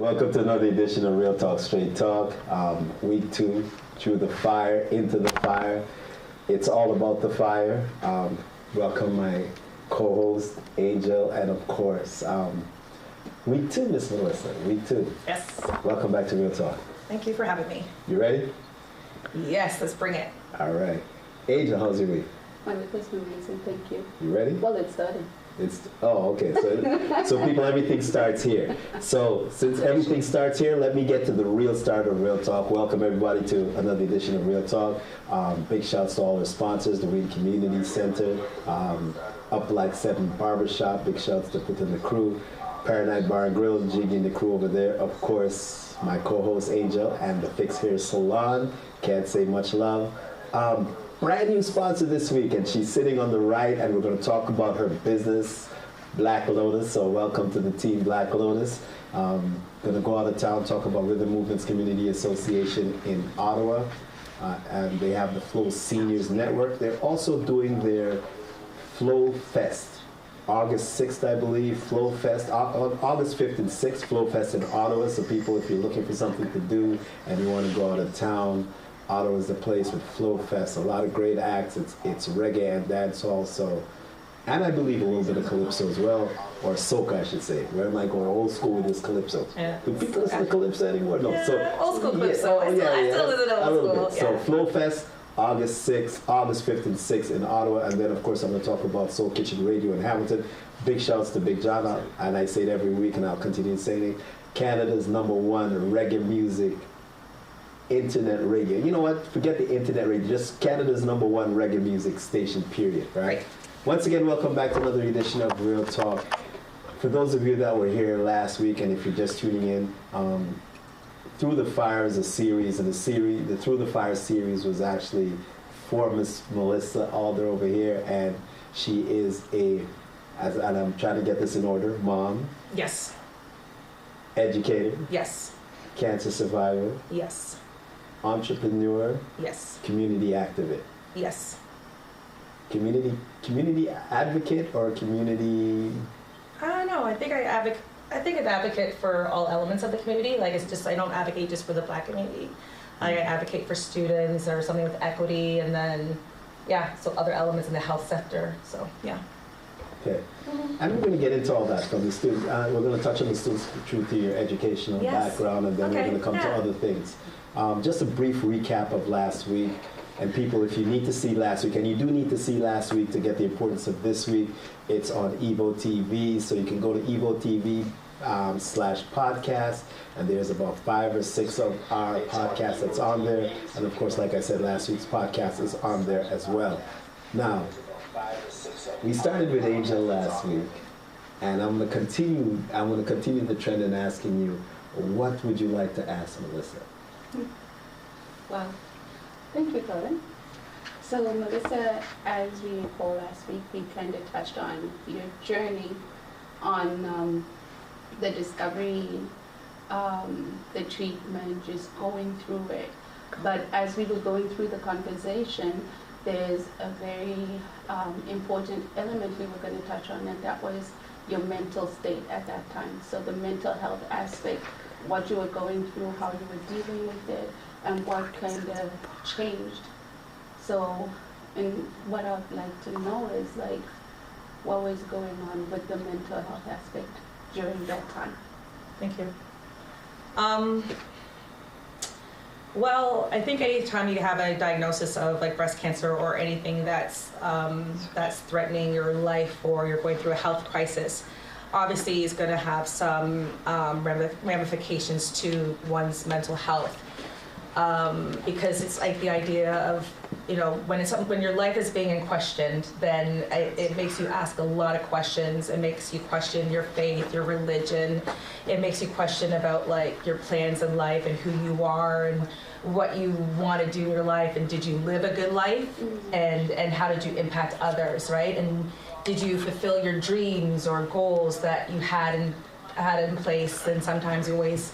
Welcome to another edition of Real Talk Straight Talk. Week 2, through the fire, into the fire. It's all about the fire. Welcome my co-host, Angel, and of course, week 2, Miss Melissa, week 2. Yes. Welcome back to Real Talk. Thank you for having me. You ready? Yes, let's bring it. All right. Angel, how's your week? My week was amazing, thank you. You ready? Well, it started. Okay. So people, everything starts here. So since everything starts here, let me get to the real start of Real Talk. Welcome everybody to another edition of Real Talk. Big shouts to all our sponsors, the Reed Community Center, Up Like 7 Barbershop. Big shouts to put in the crew, Paradise Bar and Grill, Jiggy and the crew over there. Of course, my co-host Angel and the Fix Hair Salon. Can't say much love. Brand new sponsor this week, and she's sitting on the right, and we're going to talk about her business, Black Lotus. So welcome to the team, Black Lotus. Going to go out of town, talk about Rhythm Movements Community Association in Ottawa, and they have the Flow Seniors Network. They're also doing their Flow Fest, August 6th, I believe, Flow Fest, on August 5th and 6th, Flow Fest in Ottawa. So people, if you're looking for something to do and you want to go out of town, Ottawa is the place with Flow Fest. A lot of great acts. It's reggae and dancehall. So, and I believe a little bit of calypso as well, or soca, I should say. Where am I going old school with this calypso? Yeah. Do people listen to calypso anymore? No. Yeah, So old school calypso. I still listen to old school. Yeah. So Flow Fest, August 6th, August 5th and 6th in Ottawa, and then of course I'm going to talk about Soul Kitchen Radio in Hamilton. Big shouts to Big John, and I say it every week, and I'll continue saying it. Canada's #1 reggae music. Internet radio. You know what? Forget the internet radio. Just Canada's #1 reggae music station, period. Right? Once again, welcome back to another edition of Real Talk. For those of you that were here last week, and if you're just tuning in, Through the Fire is a series, and the Through the Fire series was actually for Miss Melissa Allder over here, and she is and I'm trying to get this in order, mom. Yes. Educator. Yes. Cancer survivor. Yes. Entrepreneur. Yes. Community activist. Yes. Community advocate or community? I don't know. I think I advocate for all elements of the community. Like, it's just, I don't advocate just for the Black community. I advocate for students or something with equity, and then so other elements in the health sector. So yeah. Okay. And we're going to get into all that from the student. We're going to touch on the students through to your educational background, and then we're going to come to other things. Just a brief recap of last week. And people, if you need to see last week, and you do need to see last week to get the importance of this week, it's on Evo TV. So you can go to Evo TV /podcast, and there's about 5 or 6 of our podcasts that's on there. And of course, like I said, last week's podcast is on there as well. Now, we started with Angel last week, and I'm going to continue the trend in asking you, what would you like to ask Melissa? Wow. Thank you, Colin. So, Melissa, as we recall last week, we kind of touched on your journey on the discovery, the treatment, just going through it. But as we were going through the conversation, there's a very important element we were going to touch on, and that was your mental state at that time. So the mental health aspect, what you were going through, how you were dealing with it, and what kind of changed. So, and what I'd like to know is, like, what was going on with the mental health aspect during that time? Thank you. Well, I think anytime you have a diagnosis of like breast cancer or anything that's threatening your life, or you're going through a health crisis, obviously is going to have some ramifications to one's mental health. Because it's like the idea of, when your life is being questioned, then it makes you ask a lot of questions. It makes you question your faith, your religion. It makes you question about like your plans in life and who you are and what you want to do in your life, and did you live a good life, and how did you impact others, right? And did you fulfill your dreams or goals that you had in place? And sometimes you always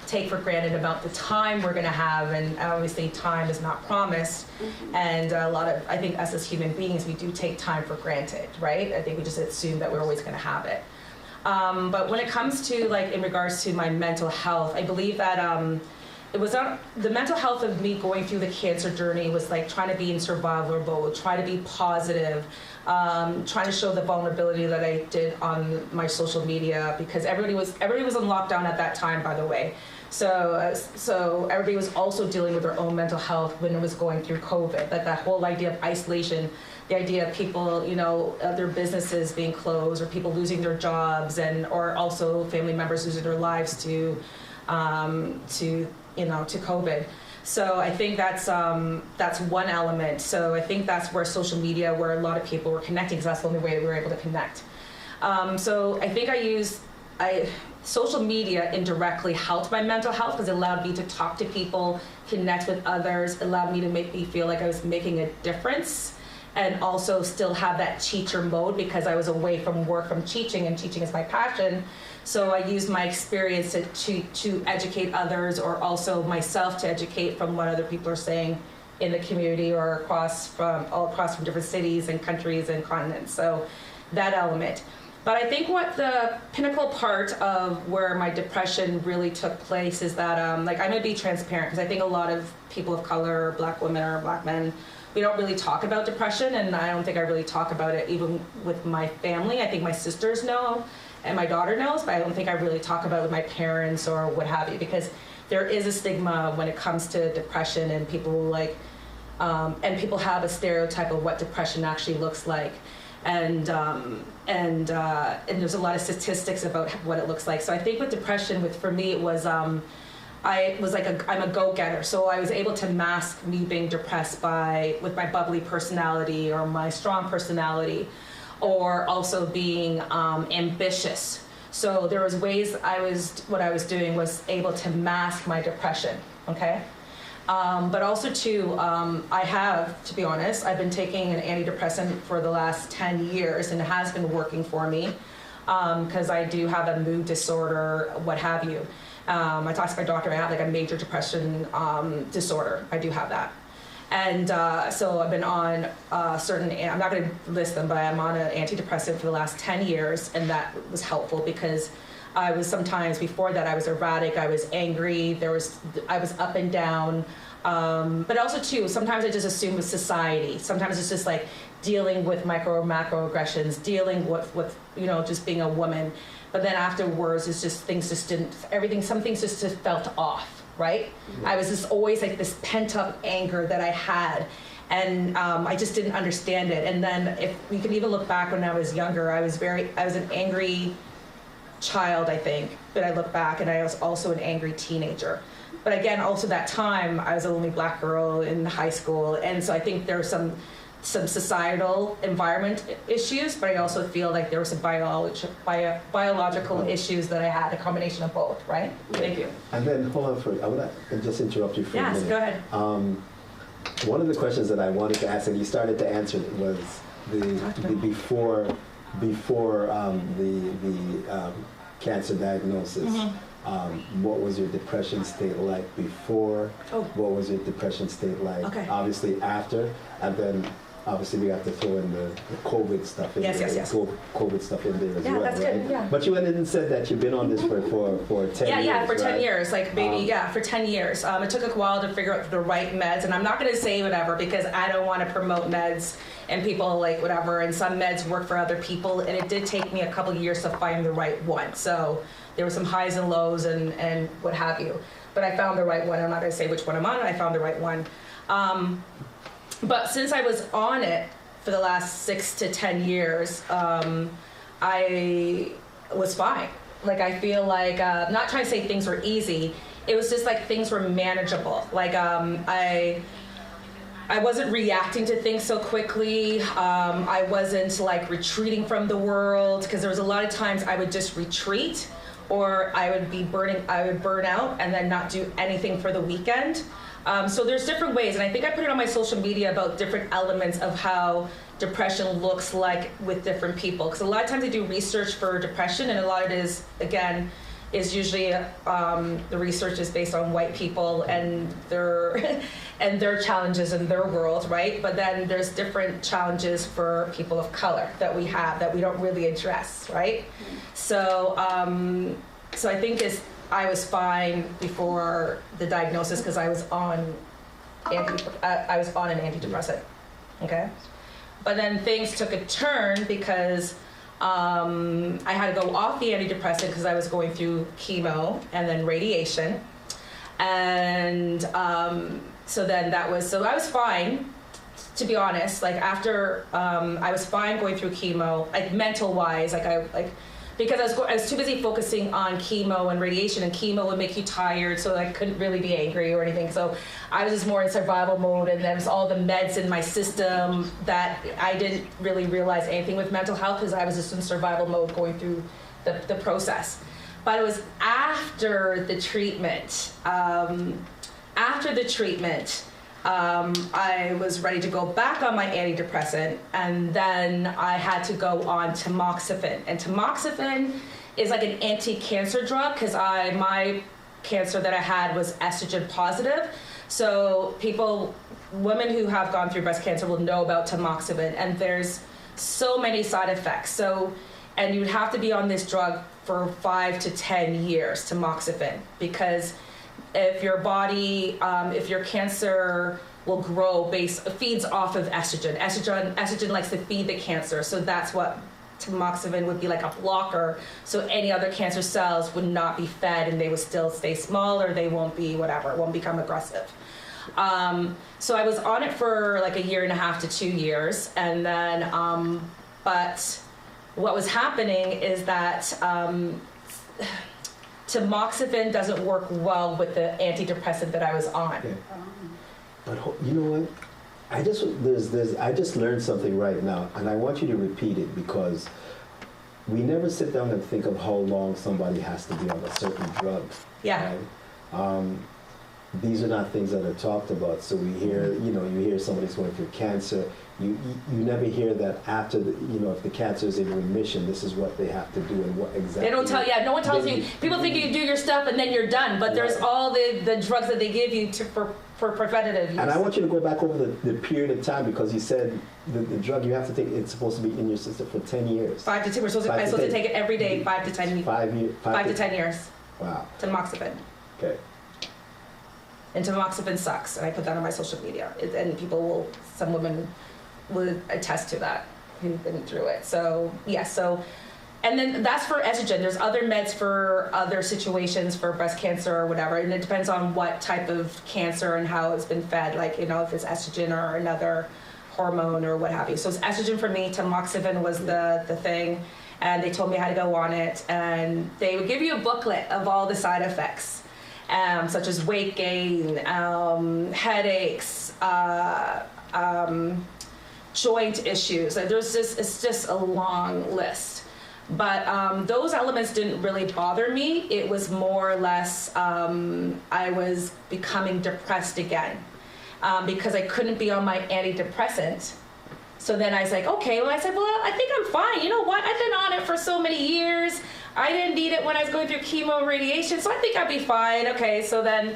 take for granted about the time we're going to have, and obviously time is not promised. And I think us as human beings, we do take time for granted, right? I think we just assume that we're always going to have it. But when it comes to like in regards to my mental health, I believe that it was not the mental health of me going through the cancer journey was like trying to be in survival mode, try to be positive, trying to show the vulnerability that I did on my social media, because everybody was on lockdown at that time, by the way. So everybody was also dealing with their own mental health when it was going through COVID. That whole idea of isolation, the idea of people, their businesses being closed, or people losing their jobs, or also family members losing their lives to COVID. So I think that's one element. So I think that's where social media, where a lot of people were connecting, because that's the only way we were able to connect. So I think social media indirectly helped my mental health, because it allowed me to talk to people, connect with others, allowed me to make me feel like I was making a difference, and also still have that teacher mode, because I was away from work, from teaching, and teaching is my passion. So I used my experience to educate others, or also myself to educate from what other people are saying in the community, or all across from different cities and countries and continents. So that element. But I think what the pinnacle part of where my depression really took place is that, I'm gonna be transparent, because I think a lot of people of color, Black women or Black men, we don't really talk about depression, and I don't think I really talk about it even with my family. I think my sisters know, and my daughter knows, but I don't think I really talk about it with my parents or what have you, because there is a stigma when it comes to depression, and people people have a stereotype of what depression actually looks like. And there's a lot of statistics about what it looks like. So I think with depression, for me, it was, I'm a go-getter. So I was able to mask me being depressed with my bubbly personality, or my strong personality, or also being ambitious. So there was ways what I was doing was able to mask my depression, okay? But also too, to be honest, I've been taking an antidepressant for the last 10 years, and it has been working for me, because I do have a mood disorder, what have you. I talked to my doctor, I have like a major depression disorder. I do have that. And so I've been on I'm not going to list them, but I'm on an antidepressant for the last 10 years, and that was helpful, because I was sometimes, before that, I was erratic, I was angry, I was up and down, but also too, sometimes I just assume with society. Sometimes it's just like dealing with micro or macro aggressions, dealing with just being a woman. But then afterwards, it's just some things just felt off, right? Mm-hmm. I was just always like this pent up anger that I had. And I just didn't understand it. And then if we can even look back when I was younger, I was an angry child, I think, but I look back, and I was also an angry teenager. But again, also that time, I was a only Black girl in high school, and so I think there were some societal environment issues, but I also feel like there were some biological issues that I had, a combination of both, right? Thank you. And then, hold on I want to just interrupt you for a minute. Yes, go ahead. One of the questions that I wanted to ask, and you started to answer, was the before the cancer diagnosis. Mm-hmm. What was your depression state like before? Oh. What was your depression state like? Okay. Obviously after, and then obviously we have to throw in the COVID stuff in there. Yes. COVID stuff in there as well, that's right? Good. Yeah. But you went in and said that you've been on this for 10 years. Yeah, for 10 right? years, for 10 years. It took a while to figure out the right meds, and I'm not going to say whatever, because I don't want to promote meds and people like whatever, and some meds work for other people, and it did take me a couple of years to find the right one. So there were some highs and lows and what have you, but I found the right one. I'm not going to say which one I'm on, I found the right one. But since I was on it for the last 6 to 10 years, I was fine. Like, I feel like, I'm not trying to say things were easy, it was just like things were manageable. Like, I wasn't reacting to things so quickly. I wasn't like retreating from the world, because there was a lot of times I would just retreat, or I would burn out and then not do anything for the weekend. So there's different ways, and I think I put it on my social media about different elements of how depression looks like with different people. Because a lot of times I do research for depression, and a lot of it is, again, is usually the research is based on white people, and and their challenges in their world, right? But then there's different challenges for people of color that we have that we don't really address, right? So, so I think I was fine before the diagnosis because I was on an antidepressant, okay? But then things took a turn because I had to go off the antidepressant because I was going through chemo and then radiation. And so I was fine, to be honest. Like after I was fine going through chemo, like mental wise, because I was too busy focusing on chemo and radiation, and chemo would make you tired, so I couldn't really be angry or anything. So I was just more in survival mode, and there was all the meds in my system that I didn't really realize anything with mental health because I was just in survival mode going through the process. But it was after the treatment. I was ready to go back on my antidepressant, and then I had to go on tamoxifen. And tamoxifen is like an anti-cancer drug because my cancer that I had was estrogen positive. So women who have gone through breast cancer will know about tamoxifen, and there's so many side effects. And you would have to be on this drug for 5 to 10 years, tamoxifen, because if your body, if your cancer will grow feeds off of estrogen. Estrogen likes to feed the cancer, so that's what tamoxifen would be like, a blocker. So any other cancer cells would not be fed, and they would still stay small, or they won't be whatever, it won't become aggressive. So I was on it for like 1.5 to 2 years, and then, but what was happening is that tamoxifen doesn't work well with the antidepressant that I was on. Okay. But you know what? I just learned something right now, and I want you to repeat it, because we never sit down and think of how long somebody has to be on a certain drug. Yeah. Right? These are not things that are talked about. So we hear, you hear somebody's going through cancer. You never hear that after if the cancer is in remission, this is what they have to do and what exactly. They don't tell you. No one tells you. People think you do your stuff and then you're done. But there's all the drugs that they give you for preventative use. And I want you to go back over the period of time, because you said the drug you have to take, it's supposed to be in your system for 10 years. 5 to 10. I'm supposed to take it every day, 5 to 10. 5 to 10 years. Wow. Tamoxifen. Okay. And tamoxifen sucks, and I put that on my social media. Some women will attest to that who've been through it. So and then that's for estrogen. There's other meds for other situations, for breast cancer or whatever, and it depends on what type of cancer and how it's been fed, like, if it's estrogen or another hormone or what have you. So it's estrogen for me, tamoxifen was the thing, and they told me how to go on it, and they would give you a booklet of all the side effects. Such as weight gain, headaches, joint issues. It's just a long list. But those elements didn't really bother me. It was more or less I was becoming depressed again because I couldn't be on my antidepressant. So then I was like, okay, I think I'm fine. You know what? I've been on it for so many years. I didn't need it when I was going through chemo and radiation, so I think I'd be fine. Okay, so then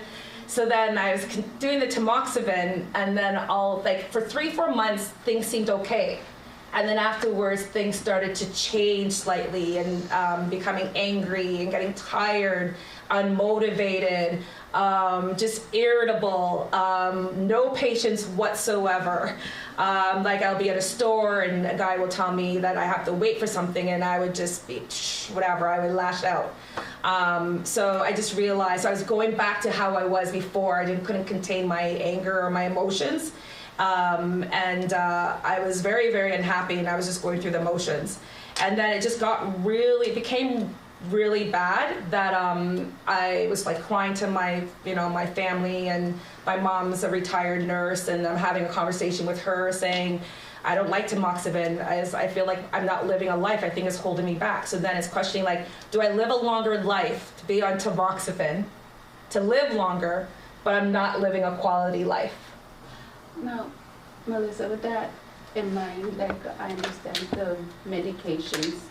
I was doing the tamoxifen, and then for 3-4 months, things seemed okay. And then afterwards, things started to change slightly, and becoming angry and getting tired, unmotivated, just irritable, no patience whatsoever. I'll be at a store and a guy will tell me that I have to wait for something, and I would just be whatever, I would lash out. So I just realized I was going back to how I was before. I couldn't contain my anger or my emotions. I was very, very unhappy, and I was just going through the motions. And then it just became really bad that I was crying to my family, and my mom's a retired nurse, and I'm having a conversation with her saying, I don't like tamoxifen. I feel like I'm not living a life. I think it's holding me back. So then it's questioning, do I live a longer life to be on tamoxifen, to live longer, but I'm not living a quality life? Now, Melissa, with that in mind, I understand the medications,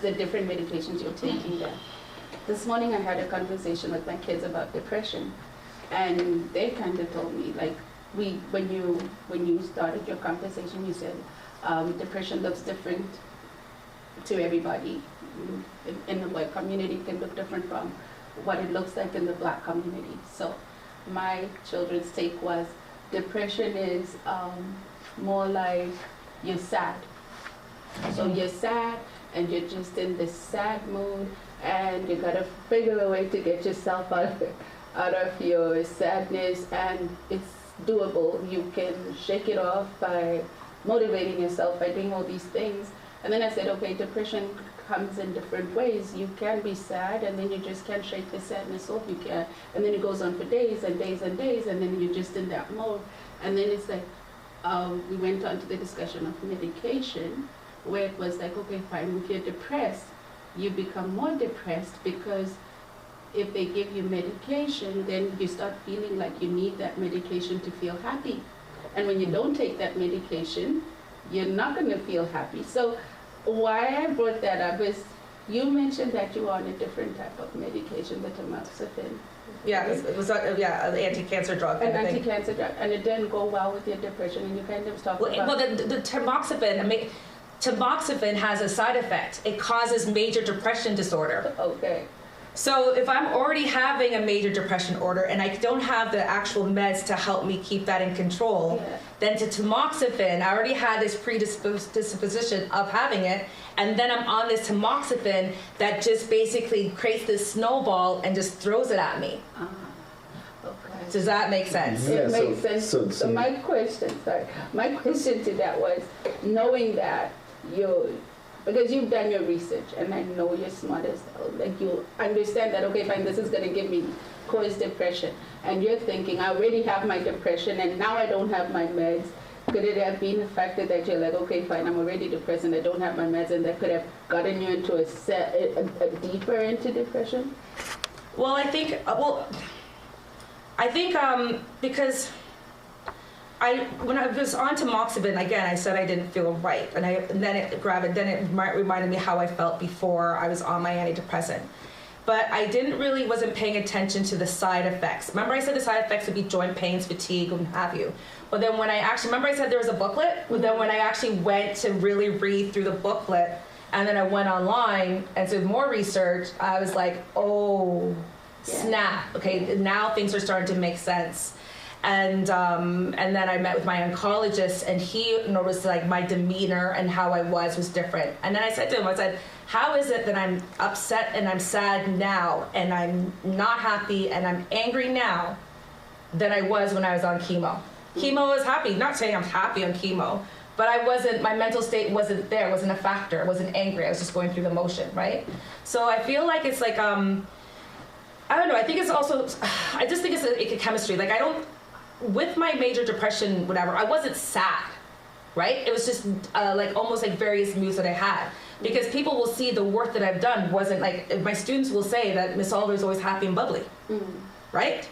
the different medications you're taking there. This morning I had a conversation with my kids about depression, and they kind of told me, when you started your conversation, you said depression looks different to everybody. In the white community, it can look different from what it looks like in the black community. So my children's take was depression is more like you're sad. So you're sad and you're just in this sad mood, and you gotta figure a way to get yourself out of your sadness, and it's doable. You can shake it off by motivating yourself, by doing all these things. And then I said, okay, depression comes in different ways. You can be sad, and then you just can't shake the sadness off. You can, and then it goes on for days and days and days, and then you're just in that mode. And then it's like, we went on to the discussion of medication, where it was like, okay, fine, if you're depressed, you become more depressed, because if they give you medication, then you start feeling like you need that medication to feel happy. And when you don't take that medication, you're not going to feel happy. So why I brought that up is you mentioned that you were on a different type of medication, the tamoxifen. Yeah, it was an anti-cancer drug. An anti-cancer drug, and it didn't go well with your depression, and you kind of talked about... Well, the tamoxifen has a side effect. It causes major depression disorder. Okay. So if I'm already having a major depression order and I don't have the actual meds to help me keep that in control, then to tamoxifen, I already had this predisposition of having it, and then I'm on this tamoxifen that just basically creates this snowball and just throws it at me. Okay. Does that make sense? It makes sense. So my question to that was, knowing that because you've done your research, and I know you're smart as hell, like you understand that, okay, fine, this is going to cause depression, and you're thinking, I already have my depression, and now I don't have my meds. Could it have been the fact that you're like, okay, fine, I'm already depressed and I don't have my meds, and that could have gotten you into a deeper into depression? Well, I think because when I was on tamoxifen, again, I said I didn't feel right, and then it reminded me how I felt before I was on my antidepressant. But I wasn't paying attention to the side effects. Remember I said the side effects would be joint pains, fatigue, and what have you. But then when I said there was a booklet? But then when I actually went to really read through the booklet, and then I went online and did more research, I was like, oh, snap. Okay, now things are starting to make sense. And then I met with my oncologist, and he noticed like my demeanor and how I was different. And then I said to him, how is it that I'm upset and I'm sad now, and I'm not happy and I'm angry now than I was when I was on chemo? Chemo was happy. Not saying I'm happy on chemo, but my mental state wasn't there, wasn't a factor. I wasn't angry. I was just going through the motion, right? So I feel like it's like, I don't know. I think it's also, I just think it's a chemistry. Like with my major depression, whatever, I wasn't sad, right? It was just like almost like various moods that I had. Because people will see the work that I've done wasn't like, my students will say that Miss Allder is always happy and bubbly, right?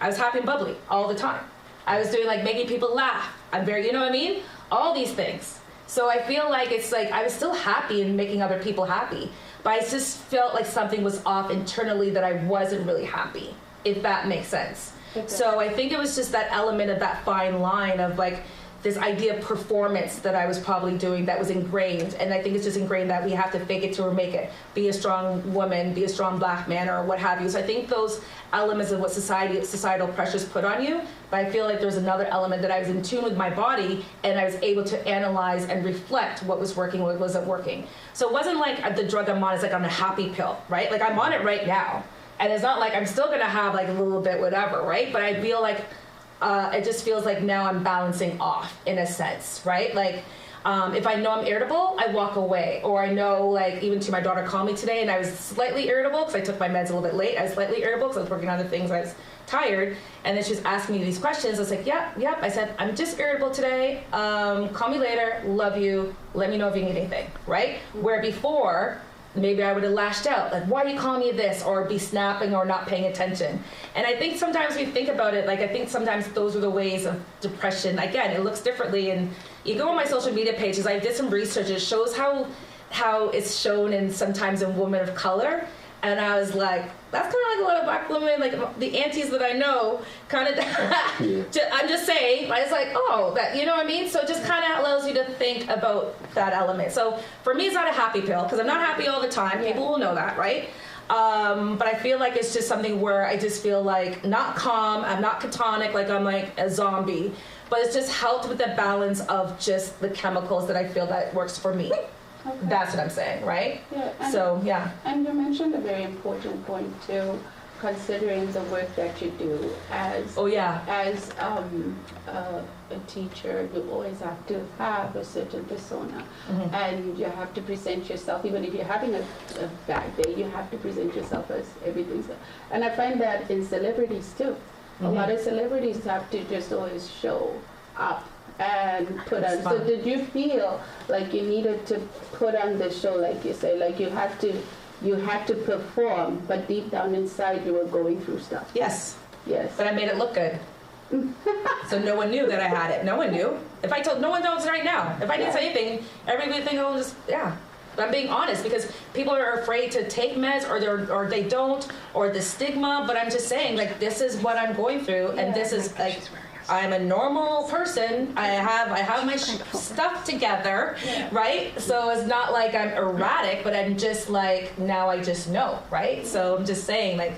I was happy and bubbly all the time. I was doing like making people laugh. I'm very, you know what I mean? All these things. So I feel like it's like, I was still happy and making other people happy, but I just felt like something was off internally, that I wasn't really happy, if that makes sense. Okay. So I think it was just that element of that fine line of like this idea of performance that I was probably doing that was ingrained. And I think it's just ingrained that we have to fake it till we make it. Be a strong woman, be a strong black man, or what have you. So I think those elements of what societal pressures put on you, but I feel like there's another element that I was in tune with my body, and I was able to analyze and reflect what was working, what wasn't working. So it wasn't like the drug I'm on is like on a happy pill, right? Like I'm on it right now. And it's not like I'm still gonna have like a little bit whatever, right? But I feel like it just feels like now I'm balancing off in a sense, right? Like if I know I'm irritable, I walk away. Or I know, like, even to my daughter called me today and I was slightly irritable because I took my meds a little bit late. I was slightly irritable because I was working on other things. I was tired. And then she was asking me these questions. I was like, yep. I said, I'm just irritable today. Call me later. Love you. Let me know if you need anything, right? Where before, maybe I would have lashed out, like, why are you calling me this? Or be snapping or not paying attention. And I think sometimes we think about it, like, I think sometimes those are the ways of depression. Again, it looks differently. And you go on my social media pages, I did some research. It shows how it's shown in sometimes in women of color. And I was like, that's kind of like a lot of black women, like the aunties that I know, kind of, I'm just saying, I was like, oh, that, you know what I mean? So it just kind of allows you to think about that element. So for me, it's not a happy pill, because I'm not happy all the time. People will know that, right? But I feel like it's just something where I just feel like not calm, I'm not catonic, like I'm like a zombie, but it's just helped with the balance of just the chemicals that I feel that works for me. Okay. That's what I'm saying, right? Yeah. And you mentioned a very important point too, considering the work that you do as a teacher. You always have to have a certain persona, and you have to present yourself. Even if you're having a bad day, you have to present yourself as everything's. And I find that in celebrities too. A lot of celebrities have to just always show up and put on. So did you feel like you needed to put on the show, like you say, like you had to perform, but deep down inside you were going through stuff? Yes. But I made it look good. So no one knew that I had it. No one knew. If I told, no one knows right now. If I didn't say anything, everybody would think, oh, just, But I'm being honest, because people are afraid to take meds, or they don't, or the stigma. But I'm just saying, like, this is what I'm going through, and this is like, I'm a normal person. I have my stuff together, right? So it's not like I'm erratic, but I'm just like, now I just know, right? So I'm just saying, like,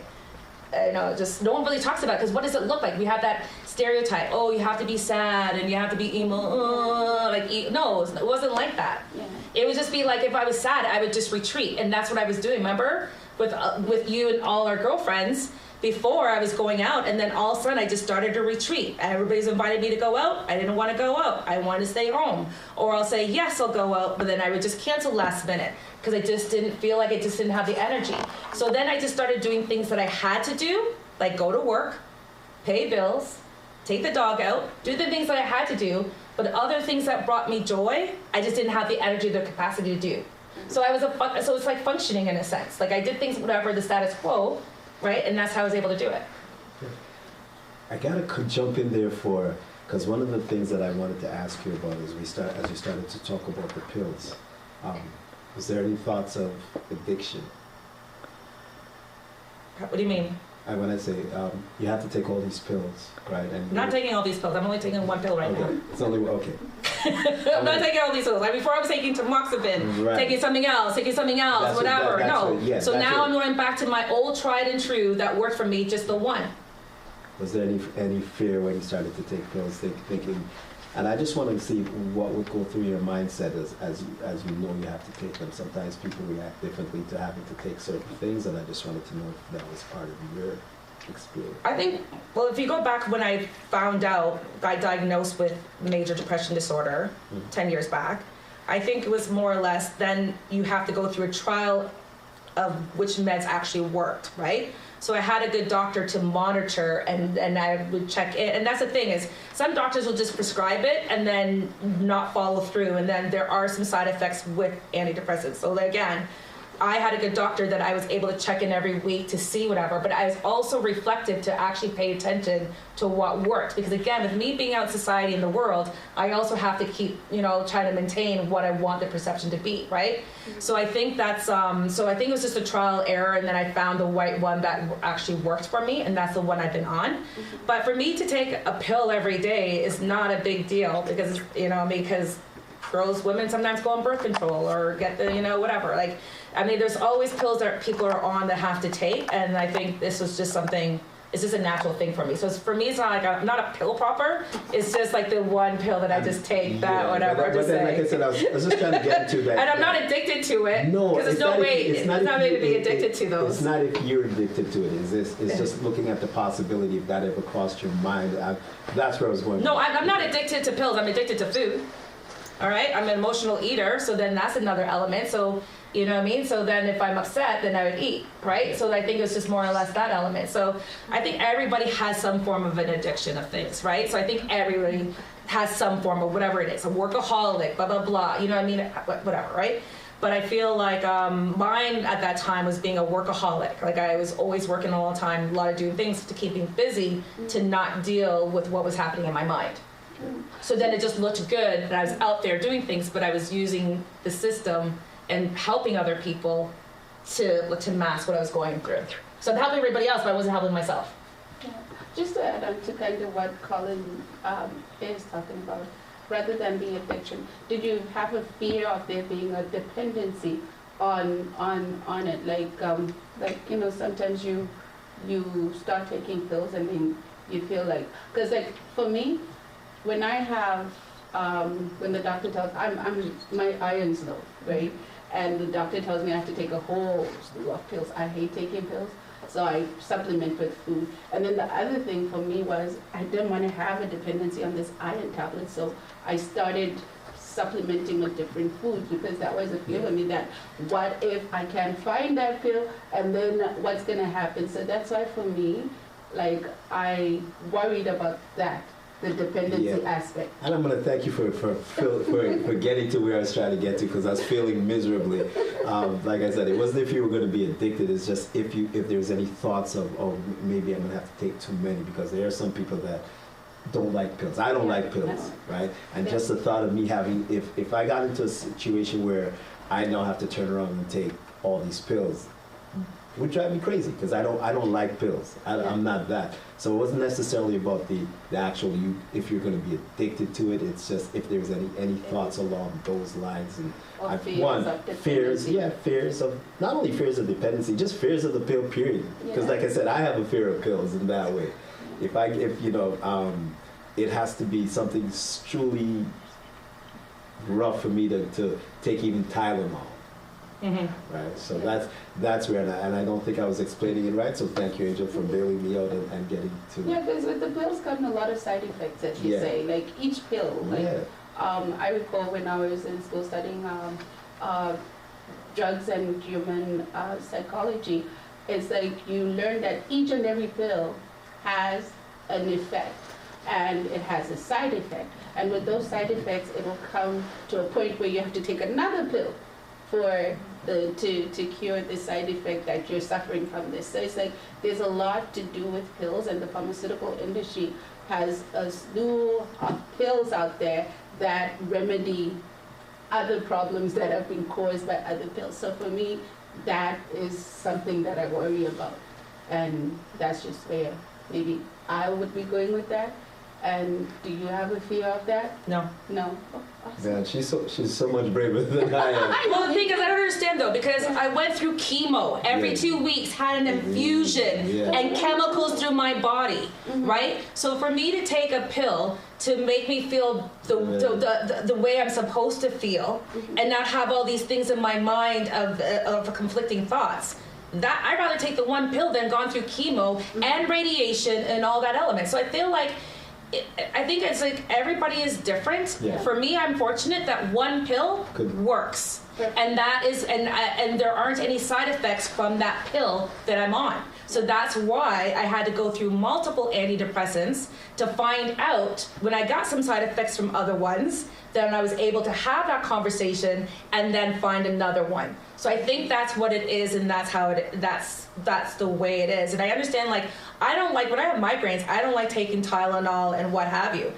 just no one really talks about it, because what does it look like? We have that stereotype. Oh, you have to be sad and you have to be emo. No, it wasn't like that. It would just be like, if I was sad, I would just retreat, and that's what I was doing. Remember, with you and all our girlfriends. Before, I was going out, and then all of a sudden I just started to retreat. Everybody's invited me to go out. I didn't want to go out. I wanted to stay home. Or I'll say, yes, I'll go out, but then I would just cancel last minute because I just didn't feel like I just didn't have the energy. So then I just started doing things that I had to do, like go to work, pay bills, take the dog out, do the things that I had to do, but other things that brought me joy, I just didn't have the energy, the capacity to do. So so it's like functioning in a sense. Like I did things, whatever the status quo, right? And that's how I was able to do it. I gotta jump in there because one of the things that I wanted to ask you about is as we started to talk about the pills. Was there any thoughts of addiction? What do you mean? When I say you have to take all these pills, right? And I'm not taking all these pills. I'm only taking one pill right now. It's only okay. I'm not taking all these pills. Like before, I was taking tamoxifen, taking something else, whatever. So now I'm going back to my old tried and true that worked for me, just the one. Was there any fear when you started to take pills, thinking? And I just want to see what would go through your mindset as you know you have to take them. Sometimes people react differently to having to take certain things, and I just wanted to know if that was part of your experience. I think, well, if you go back when I found out, I diagnosed with major depression disorder 10 years back, I think it was more or less then you have to go through a trial of which meds actually worked, right? So I had a good doctor to monitor, and I would check in. And that's the thing is, some doctors will just prescribe it and then not follow through. And then there are some side effects with antidepressants. So again, I had a good doctor that I was able to check in every week to see whatever, but I was also reflective to actually pay attention to what worked. Because again, with me being out in society in the world, I also have to keep, trying to maintain what I want the perception to be, right? Mm-hmm. So I think that's, so I think it was just a trial error, and then I found the right one that actually worked for me, and that's the one I've been on. Mm-hmm. But for me to take a pill every day is not a big deal, because, because women sometimes go on birth control or get the, whatever. Like, there's always pills that people are on that have to take, and I think this was just something, it's just a natural thing for me. So for me, it's not like I'm not a pill popper. It's just like the one pill that I just take, whatever. But then, like I said, I was just trying to get into that. And I'm not addicted to it. No, because there's no way. It's not way to be addicted to those. It's not if you're addicted to it. It's just looking at the possibility if that ever crossed your mind. That's where I was going. No, I'm not addicted to pills. I'm addicted to food. All right, I'm an emotional eater, so then that's another element. So, you know what I mean? So then if I'm upset, then I would eat, right? So I think it's just more or less that element. So I think everybody has some form of an addiction of things, right? So I think everybody has some form of whatever it is, a workaholic, blah, blah, blah, you know what I mean? Whatever, right? But I feel like mine at that time was being a workaholic. Like I was always working all the time, a lot of doing things to keep me busy, to not deal with what was happening in my mind. So then it just looked good that I was out there doing things, but I was using the system and helping other people to mask what I was going through. So I'm helping everybody else, but I wasn't helping myself. Yeah. Just to add on to kind of what Colin is talking about, rather than being addiction, did you have a fear of there being a dependency on it? Like you know, sometimes you start taking pills and then you feel like, because like for me, when I have when the doctor tells my iron's low, right, and the doctor tells me I have to take a whole slew of pills. I hate taking pills. So I supplement with food. And then the other thing for me was I didn't want to have a dependency on this iron tablet. So I started supplementing with different foods because that was a fear of me that what if I can't find that pill and then what's going to happen? So that's why for me, like I worried about that, the dependency aspect. And I'm going to thank you for getting to where I was trying to get to, because I was feeling miserably. Like I said, it wasn't if you were going to be addicted, it's just if there's any thoughts of, oh, maybe I'm going to have to take too many, because there are some people that don't like pills. I don't like pills, right? And just the thought of me having, if I got into a situation where I now have to turn around and take all these pills, would drive me crazy, because I don't like pills. I'm not that. So it wasn't necessarily about the actual if you're going to be addicted to it. It's just if there's any thoughts along those lines. And fears of not only fears of dependency, just fears of the pill period. Because like I said, I have a fear of pills in that way. If you know, it has to be something truly rough for me to take even Tylenol. Mm-hmm. Right, so that's where, and I don't think I was explaining it right. So thank you, Angel, for bailing me out and getting to. Yeah, because with the pills come a lot of side effects, as you say. Like each pill, like I recall when I was in school studying drugs and human psychology, it's like you learn that each and every pill has an effect, and it has a side effect. And with those side effects, it will come to a point where you have to take another pill for to cure the side effect that you're suffering from this. So it's like there's a lot to do with pills, and the pharmaceutical industry has a slew of pills out there that remedy other problems that have been caused by other pills. So for me, that is something that I worry about, and that's just where maybe I would be going with that. And do you have a fear of that? No. No. Oh, awesome. Man, she's so much braver than I am. Well, the thing is, I don't understand though, because I went through chemo every 2 weeks, had an infusion and chemicals through my body, right? So for me to take a pill to make me feel the way I'm supposed to feel, and not have all these things in my mind of conflicting thoughts, that I'd rather take the one pill than gone through chemo and radiation and all that element. So I feel like I think it's like everybody is different. Yeah. For me, I'm fortunate that one pill works, and that is, and there aren't any side effects from that pill that I'm on. So that's why I had to go through multiple antidepressants to find out when I got some side effects from other ones, then I was able to have that conversation and then find another one. So I think that's what it is, and that's how that's the way it is. And I understand, like, I don't like, when I have migraines, I don't like taking Tylenol and what have you.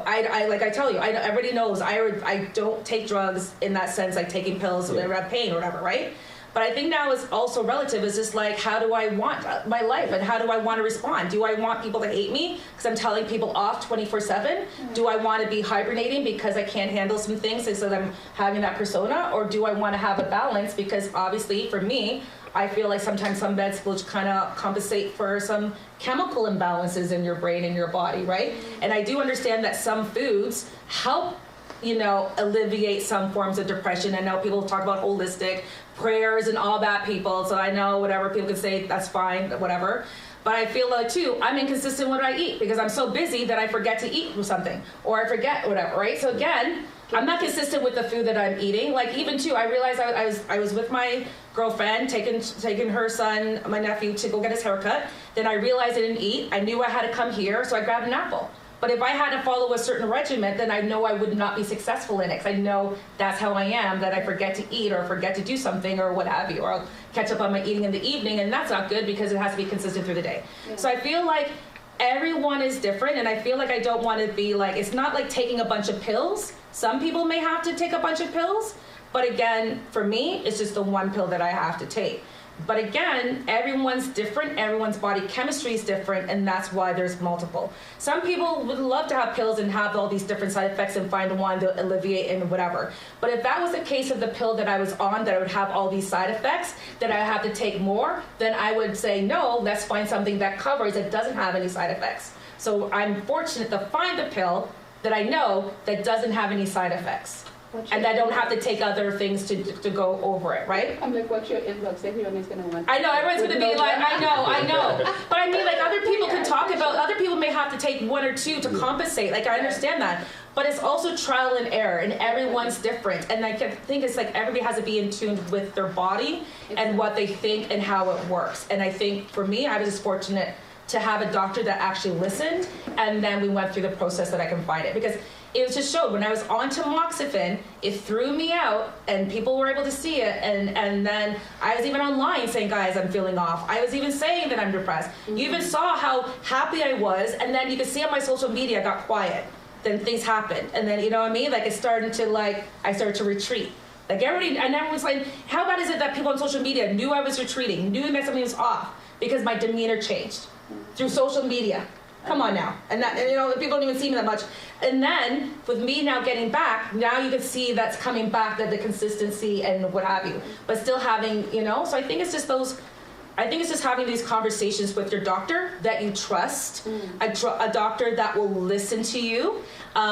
I like I tell you, everybody knows I don't take drugs in that sense, like taking pills so they have pain or whatever, right? But I think now is also relative. It's just like, how do I want my life, and how do I want to respond? Do I want people to hate me because I'm telling people off 24/7? Do I want to be hibernating because I can't handle some things, so that I'm having that persona? Or do I want to have a balance? Because obviously for me, I feel like sometimes some meds will kind of compensate for some chemical imbalances in your brain and your body, right? And I do understand that some foods help, you know, alleviate some forms of depression. I know people talk about holistic prayers and all that, people. So I know whatever people can say, that's fine, whatever. But I feel like too, I'm inconsistent with what I eat because I'm so busy that I forget to eat something, or I forget whatever, right? So again, I'm not consistent with the food that I'm eating. Like even too, I realized I was with my girlfriend, taking her son, my nephew, to go get his haircut. Then I realized I didn't eat. I knew I had to come here, so I grabbed an apple. But if I had to follow a certain regimen, then I know I would not be successful in it. Because I know that's how I am, that I forget to eat or forget to do something or what have you. Or I'll catch up on my eating in the evening, and that's not good because it has to be consistent through the day. Yeah. So I feel like everyone is different, and I feel like I don't want to be like, it's not like taking a bunch of pills. Some people may have to take a bunch of pills, But again, for me, it's just the one pill that I have to take. But again, everyone's different, everyone's body chemistry is different, and that's why there's multiple. Some people would love to have pills and have all these different side effects and find the one to alleviate and whatever. But if that was the case of the pill that I was on, that I would have all these side effects, that I have to take more, then I would say, no, let's find something that covers, that doesn't have any side effects. So I'm fortunate to find a pill that I know that doesn't have any side effects. And I don't have to take other things to go over it, right? I'm like, what's your inbox? Everyone is going to want. I know, everyone's going to be like, I know. But I mean, like, other people can talk about, other people may have to take one or two to compensate. Like, I understand that. But it's also trial and error, and everyone's different. And I think it's like everybody has to be in tune with their body and what they think and how it works. And I think for me, I was just fortunate to have a doctor that actually listened, and then we went through the process that I can find it. Because it was just showed when I was on tamoxifen, it threw me out, and people were able to see it. And then I was even online saying, guys, I'm feeling off. I was even saying that I'm depressed. You even saw how happy I was, and then you could see on my social media I got quiet. Then things happened, and then, you know what I mean? Like, it started to, like, I started to retreat. Like, everybody, and everyone was like, how bad is it that people on social media knew I was retreating, knew that something was off, because my demeanor changed through social media? Come on now. And that, and, you know, people don't even see me that much. And then with me now getting back, now you can see that's coming back, that the consistency and what have you, but still having, you know, so I think it's just having these conversations with your doctor that you trust, a doctor that will listen to you,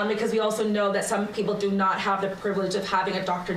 because we also know that some people do not have the privilege of having a doctor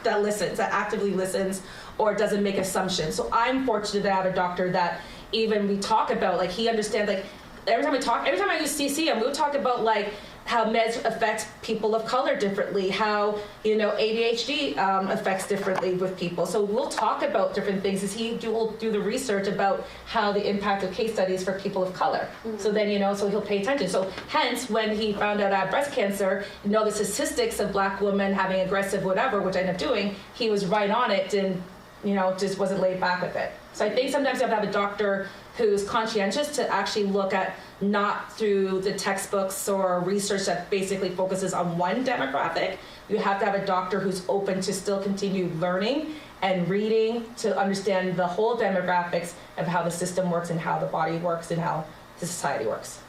that listens, that actively listens, or doesn't make assumptions. So I'm fortunate to have a doctor that even we talk about, like, he understands, like, every time I use CCM, we'll talk about, like, how meds affect people of color differently, how, you know, ADHD affects differently with people. So we'll talk about different things as he will do the research about how the impact of case studies for people of color. So then, you know, so he'll pay attention. So hence, when he found out I had breast cancer, you know, the statistics of Black women having aggressive whatever, which I ended up doing, he was right on it and, you know, just wasn't laid back with it. So I think sometimes you have to have a doctor who's conscientious to actually look at, not through the textbooks or research that basically focuses on one demographic. You have to have a doctor who's open to still continue learning and reading to understand the whole demographics of how the system works and how the body works and how the society works.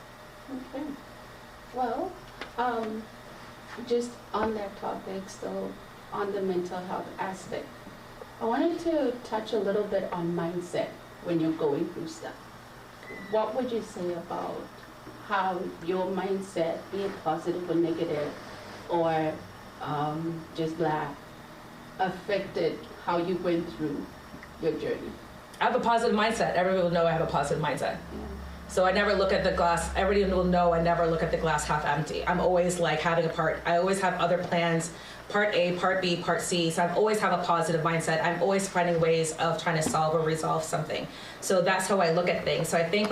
Okay. Well, just on that topic, so on the mental health aspect, I wanted to touch a little bit on mindset when you're going through stuff. What would you say about how your mindset, be it positive or negative, or just Black, affected how you went through your journey? I have a positive mindset. Everyone will know I have a positive mindset. So I never look at the glass, everybody will know I never look at the glass half empty. I'm always like having I always have other plans, part A, part B, part C. So I always have a positive mindset. I'm always finding ways of trying to solve or resolve something. So that's how I look at things. So I think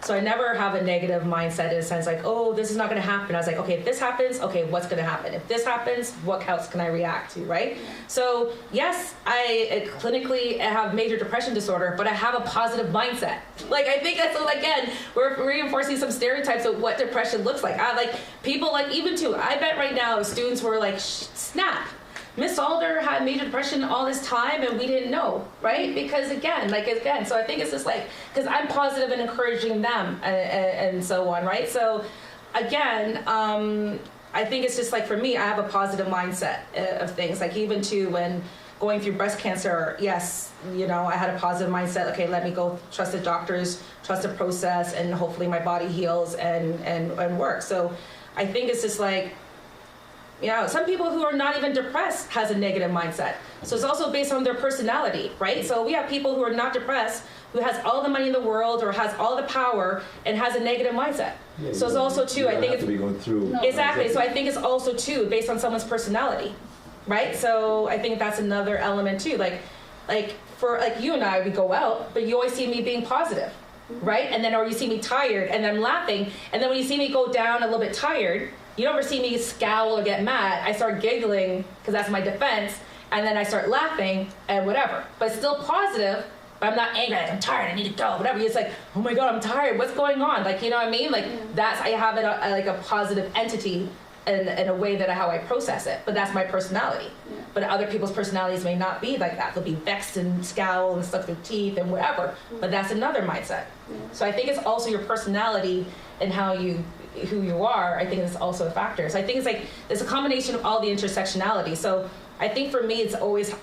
so I never have a negative mindset in a sense like, oh, this is not gonna happen. I was like, okay, if this happens, okay, what's gonna happen? If this happens, what else can I react to, right? So yes, I clinically have major depression disorder, but I have a positive mindset. Like, I think that's, again, we're reinforcing some stereotypes of what depression looks like. People even too, I bet right now students were like, snap. Miss Allder had major depression all this time and we didn't know, right? Because again, so I think it's just like, because I'm positive and encouraging them and so on, right? So again, I think it's just like, for me, I have a positive mindset of things. Like, even too, when going through breast cancer, yes, you know, I had a positive mindset. Okay, let me go trust the doctors, trust the process, and hopefully my body heals and works. So I think it's just like, you know, some people who are not even depressed has a negative mindset. So it's also based on their personality, right? So we have people who are not depressed, who has all the money in the world or has all the power and has a negative mindset. Yeah, so it's also too, I think it's be going through. Exactly. So I think it's also too based on someone's personality, right? So I think that's another element too. Like for you and I, we go out, but you always see me being positive, right? And then, or you see me tired and I'm laughing, and then when you see me go down a little bit tired, you don't ever see me scowl or get mad. I start giggling because that's my defense, and then I start laughing and whatever. But it's still positive, but I'm not angry. Like, I'm tired, I need to go, whatever. It's like, oh my God, I'm tired. What's going on? Like, you know what I mean? Like, that's, I have it like a positive entity in a way that how I process it. But that's my personality. Yeah. But other people's personalities may not be like that. They'll be vexed and scowl and stuff their teeth and whatever. But that's another mindset. Yeah. So I think it's also your personality and who you are. I think it's also a factor. So I think it's a combination of all the intersectionality. So I think for me it's always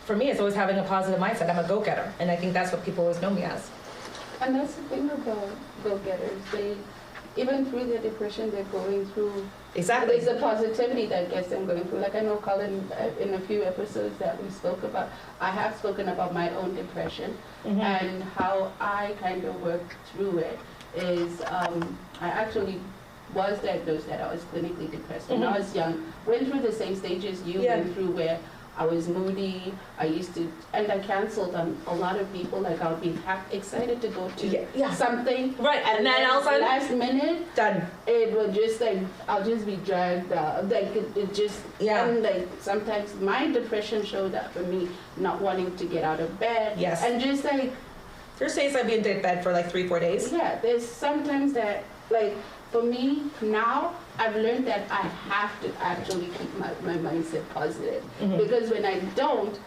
having a positive mindset. I'm a go-getter, and I think that's what people always know me as. And that's the thing about go-getters. They, even through their depression, they're going through. Exactly. There's a positivity that gets them going through. Like I know Colin, in a few episodes that we spoke about, I have spoken about my own depression and how I kind of worked through it. Is I actually was diagnosed that I was clinically depressed when I was young. Went through the same stages you went through, where I was moody. And I canceled on a lot of people. Like I would be excited to go to something, right? And then all of a sudden, last minute, done. It would just I'll just be dragged out. Like it just and like sometimes my depression showed up for me not wanting to get out of bed. Yes. And just like There's days I'd be in bed for like 3-4 days. yeah, there's sometimes that like for me now, I've learned that I have to actually keep my mindset positive. Because when I don't,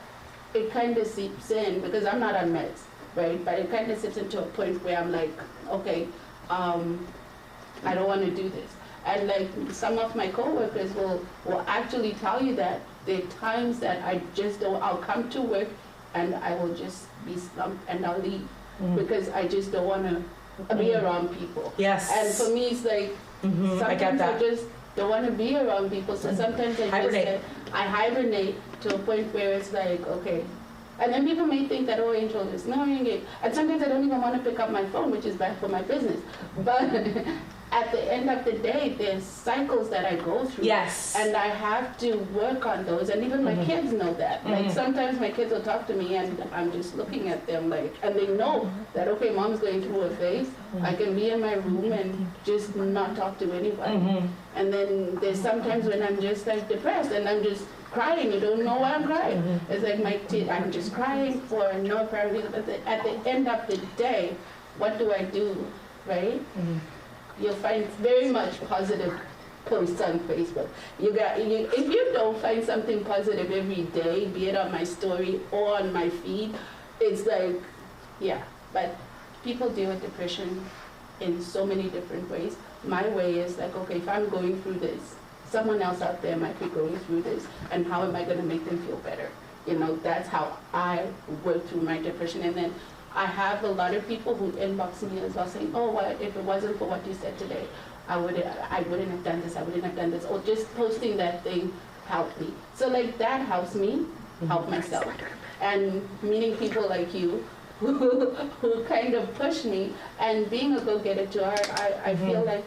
it kind of seeps in, because I'm not on meds, right? But it kind of seeps into a point where I'm like, okay, I don't want to do this. And like some of my coworkers will actually tell you that there are times that I just don't, I'll come to work and I will just be slumped and I'll leave because I just don't want to be around people. Yes. And for me, it's like, sometimes I just don't want to be around people. So sometimes I hibernate to a point where it's like, okay. And then people may think that, oh, Angel is ignoring it. And sometimes I don't even want to pick up my phone, which is bad for my business. But at the end of the day, there's cycles that I go through. Yes. And I have to work on those. And even my kids know that. Like sometimes my kids will talk to me and I'm just looking at them like, and they know that, okay, mom's going through a phase. I can be in my room and just not talk to anybody. And then there's sometimes when I'm just like depressed and I'm just crying. You don't know why I'm crying. It's like I'm just crying for no apparent reason. But at the end of the day, what do I do, right? You'll find very much positive posts on Facebook. If you don't find something positive every day, be it on my story or on my feed, it's like, yeah. But people deal with depression in so many different ways. My way is like, okay, if I'm going through this, someone else out there might be going through this, and how am I going to make them feel better? You know, that's how I work through my depression. And then I have a lot of people who inbox me as well saying, oh, well, if it wasn't for what you said today, I wouldn't have done this, I wouldn't have done this. Or just posting that thing helped me. So like that helps me help myself. And meeting people like you who kind of push me, and being a go-getter too, I feel like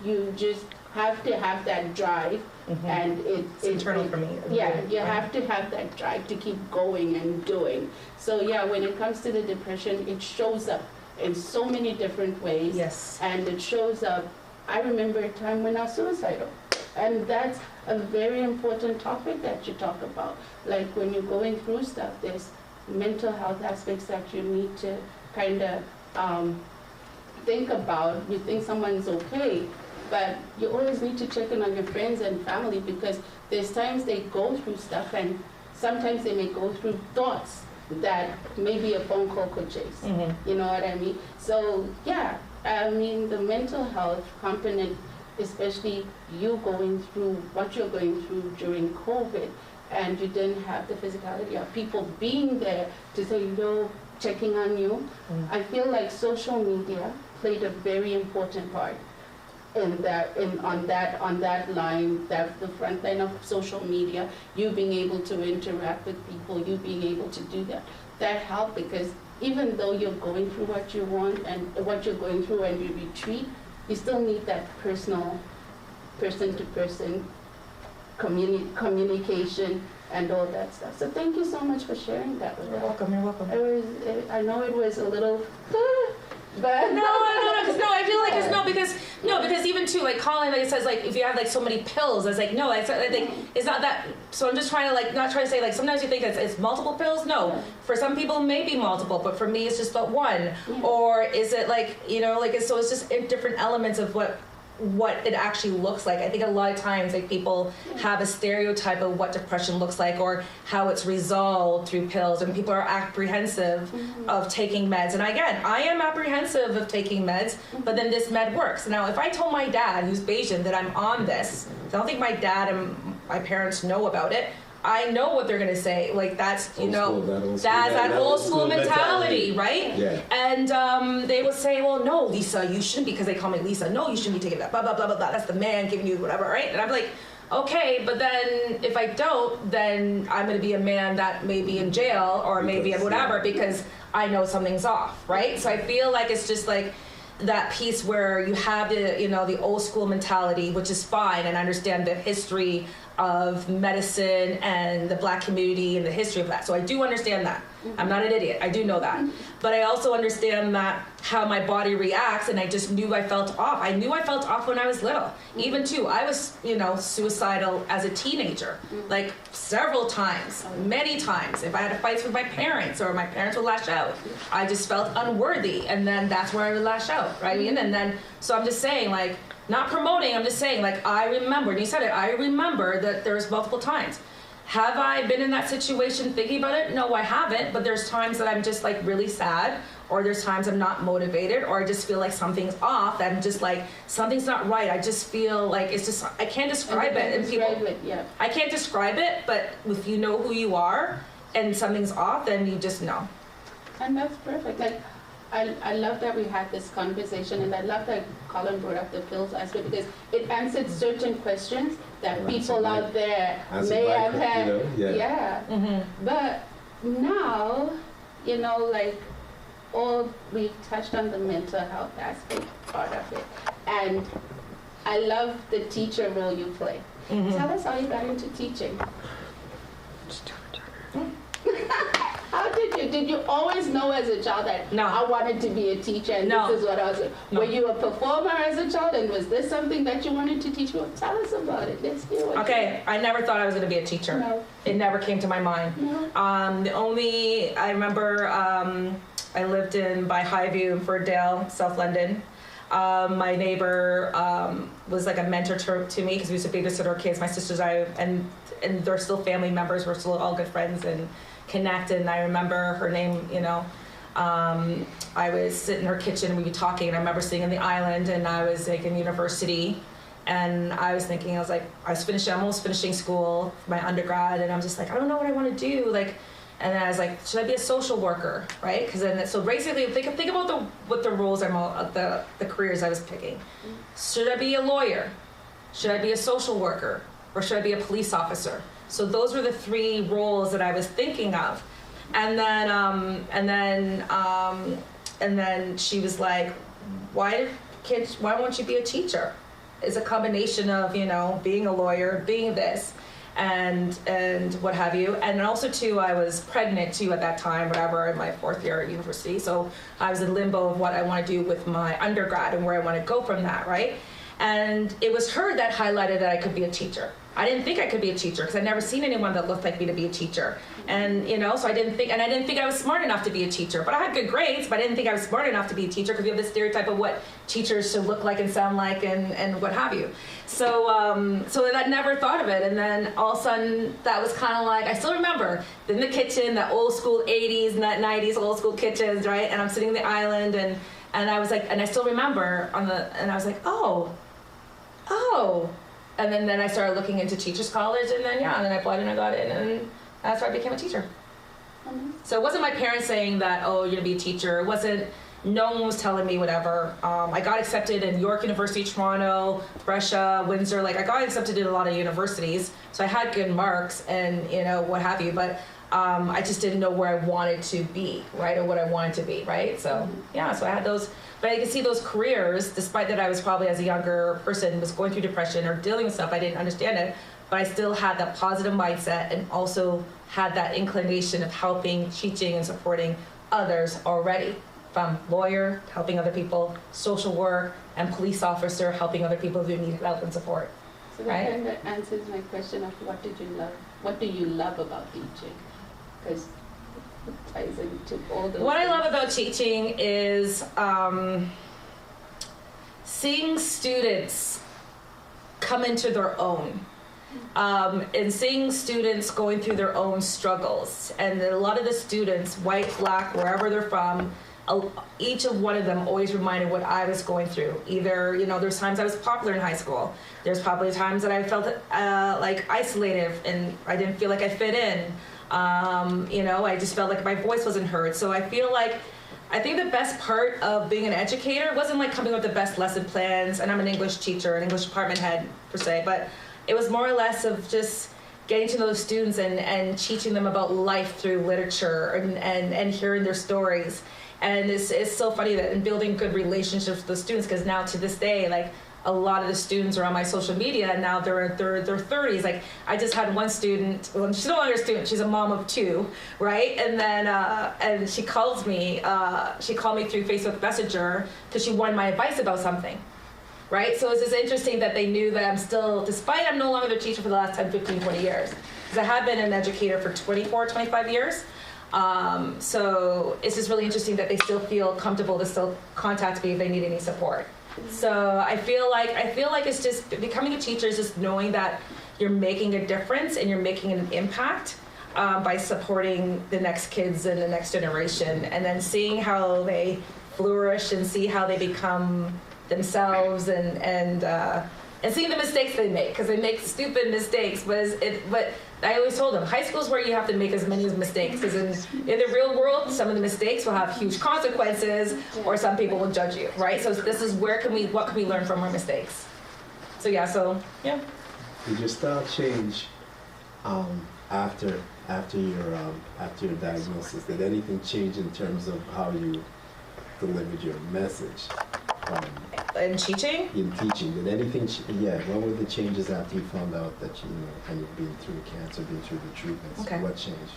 you just have to have that drive. And it's internal for me. Yeah, you have to have that drive to keep going and doing. So yeah, when it comes to the depression, it shows up in so many different ways. Yes. And it shows up, I remember a time when I was suicidal. And that's a very important topic that you talk about. Like when you're going through stuff, there's mental health aspects that you need to kind of think about. You think someone's okay, but you always need to check in on your friends and family, because there's times they go through stuff and sometimes they may go through thoughts that maybe a phone call could chase. You know what I mean? So yeah, I mean the mental health component, especially you going through what you're going through during COVID, and you didn't have the physicality of people being there to say, you know, checking on you. I feel like social media played a very important part on that line, that the front line of social media, you being able to interact with people, you being able to do that helped, because even though you're going through what you want and what you're going through and you retreat, you still need that personal, person-to-person communication and all that stuff. So thank you so much for sharing that with us. You're welcome. I know it was a little, but No, I feel like it's because even too, like Colin, like it says, like if you have like so many pills, it's like no, I think it's not that. So I'm just trying to like not trying to say like sometimes you think it's multiple pills. No, for some people maybe multiple, but for me it's just the one. Or is it like, you know, like it's just different elements of what what it actually looks like. I think a lot of times like people have a stereotype of what depression looks like or how it's resolved through pills, and people are apprehensive of taking meds. And again, I am apprehensive of taking meds, but then this med works. Now, if I told my dad, who's Bayesian, that I'm on this, I don't think my dad and my parents know about it. I know what they're gonna say. Like that's that old school mentality, right? Yeah. And they will say, well, no, Lisa, you shouldn't be, because they call me Lisa. No, you shouldn't be taking that. Blah blah blah blah blah. That's the man giving you whatever, right? And I'm like, okay, but then if I don't, then I'm gonna be a man that may be in jail or maybe in whatever because I know something's off, right? So I feel like it's just like that piece where you have the old school mentality, which is fine, and I understand the history of medicine and the Black community and the history of that. So I do understand that. I'm not an idiot. I do know that. But I also understand that how my body reacts, and I just knew I felt off. I knew I felt off when I was little. Even too, I was, suicidal as a teenager, like several times, many times. If I had fights with my parents or my parents would lash out, I just felt unworthy, and then that's where I would lash out, right? And then, so I'm just saying, like, not promoting, I'm just saying, like, I remember, and you said it, I remember that there's multiple times. Have I been in that situation thinking about it? No, I haven't, but there's times that I'm just like really sad, or there's times I'm not motivated, or I just feel like something's off. I'm just like, something's not right. I just feel like it's just, I can't describe it. And people, I can't describe it, but if you know who you are and something's off, then you just know. And that's perfect. Like, I love that we had this conversation, and I love that Colin brought up the pills aspect, because it answered certain questions that people out there may have had. But now, like, we've touched on the mental health aspect part of it, and I love the teacher role you play. Tell us how you got into teaching. How did you always know as a child that I wanted to be a teacher and this is what I was doing? Were you a performer as a child, and was this something that you wanted to teach? Well, tell us about it. Let's hear what I never thought I was going to be a teacher. No. It never came to my mind. No. I remember I lived by Highview in Ferdale, South London. My neighbor was like a mentor to me because we used to babysit our kids, my sisters, and they're still family members. We're still all good friends and connected. And I remember her name, I was sitting in her kitchen and we'd be talking, and I remember sitting in the island, and I was like in university, and I was thinking, I was almost finishing school, my undergrad, and I'm just like, I don't know what I want to do, like. And then I was like, should I be a social worker, right? Because then, so basically, think about what the roles the careers I was picking. Should I be a lawyer? Should I be a social worker? Or should I be a police officer? So those were the three roles that I was thinking of. And then she was like, why won't you be a teacher? It's a combination of, being a lawyer, being this, and what have you. And also too, I was pregnant too at that time, whatever, in my fourth year at university. So I was in limbo of what I want to do with my undergrad and where I want to go from that, right? And it was her that highlighted that I could be a teacher. I didn't think I could be a teacher because I'd never seen anyone that looked like me to be a teacher. And, so I didn't think I was smart enough to be a teacher. But I had good grades, but I didn't think I was smart enough to be a teacher because we have this stereotype of what teachers should look like and sound like and what have you. So I never thought of it. And then all of a sudden, that was kind of like, I still remember in the kitchen, that old school 80s and that 90s old school kitchens, right? And I'm sitting in the island and I was like, and I still remember and I was like, oh. And then I started looking into teachers college, and then and then I applied and I got in, and that's why I became a teacher. So it wasn't my parents saying that, oh, you're gonna be a teacher. It wasn't, no one was telling me whatever. I got accepted in York University, Toronto, Brescia, Windsor. Like, I got accepted in a lot of universities, so I had good marks and what have you, but I just didn't know where I wanted to be, right, or what I wanted to be, right? So so I had those. But I could see those careers, despite that I was probably as a younger person was going through depression or dealing with stuff, I didn't understand it, but I still had that positive mindset and also had that inclination of helping, teaching, and supporting others already, from lawyer, helping other people, social work, and police officer, helping other people who need help and support. So that kind of answers my question of what do you love about teaching? Because ties into all those What things. I love about teaching is seeing students come into their own, and seeing students going through their own struggles. And a lot of the students, white, black, wherever they're from, each of one of them always reminded what I was going through. Either, there's times I was popular in high school. There's probably times that I felt like isolated and I didn't feel like I fit in. I just felt like my voice wasn't heard. So I think the best part of being an educator wasn't like coming up with the best lesson plans, and I'm an English teacher, an English department head per se, but it was more or less of just getting to know the students and teaching them about life through literature and hearing their stories. And it's so funny that in building good relationships with the students, because now to this day, like, a lot of the students are on my social media, and now they're in their 30s. Like, I just had one student, well, she's no longer a student, she's a mom of 2, right? And then, and she called me through Facebook Messenger because she wanted my advice about something, right? So it's just interesting that they knew that I'm still, despite I'm no longer their teacher for the last 10, 15, 20 years, because I have been an educator for 24, 25 years. So it's just really interesting that they still feel comfortable to still contact me if they need any support. So I feel like it's just becoming a teacher is just knowing that you're making a difference and you're making an impact by supporting the next kids and the next generation, and then seeing how they flourish and see how they become themselves and seeing the mistakes they make, because they make stupid mistakes. But I always told them, high school is where you have to make as many mistakes, because in the real world, some of the mistakes will have huge consequences, or some people will judge you, right? So this is what can we learn from our mistakes? So yeah. Did your style change after your diagnosis? Did anything change in terms of how you delivered your message? In teaching? In teaching, did anything? What were the changes after you found out that and you've been through the cancer, been through the treatments? Okay. What changed?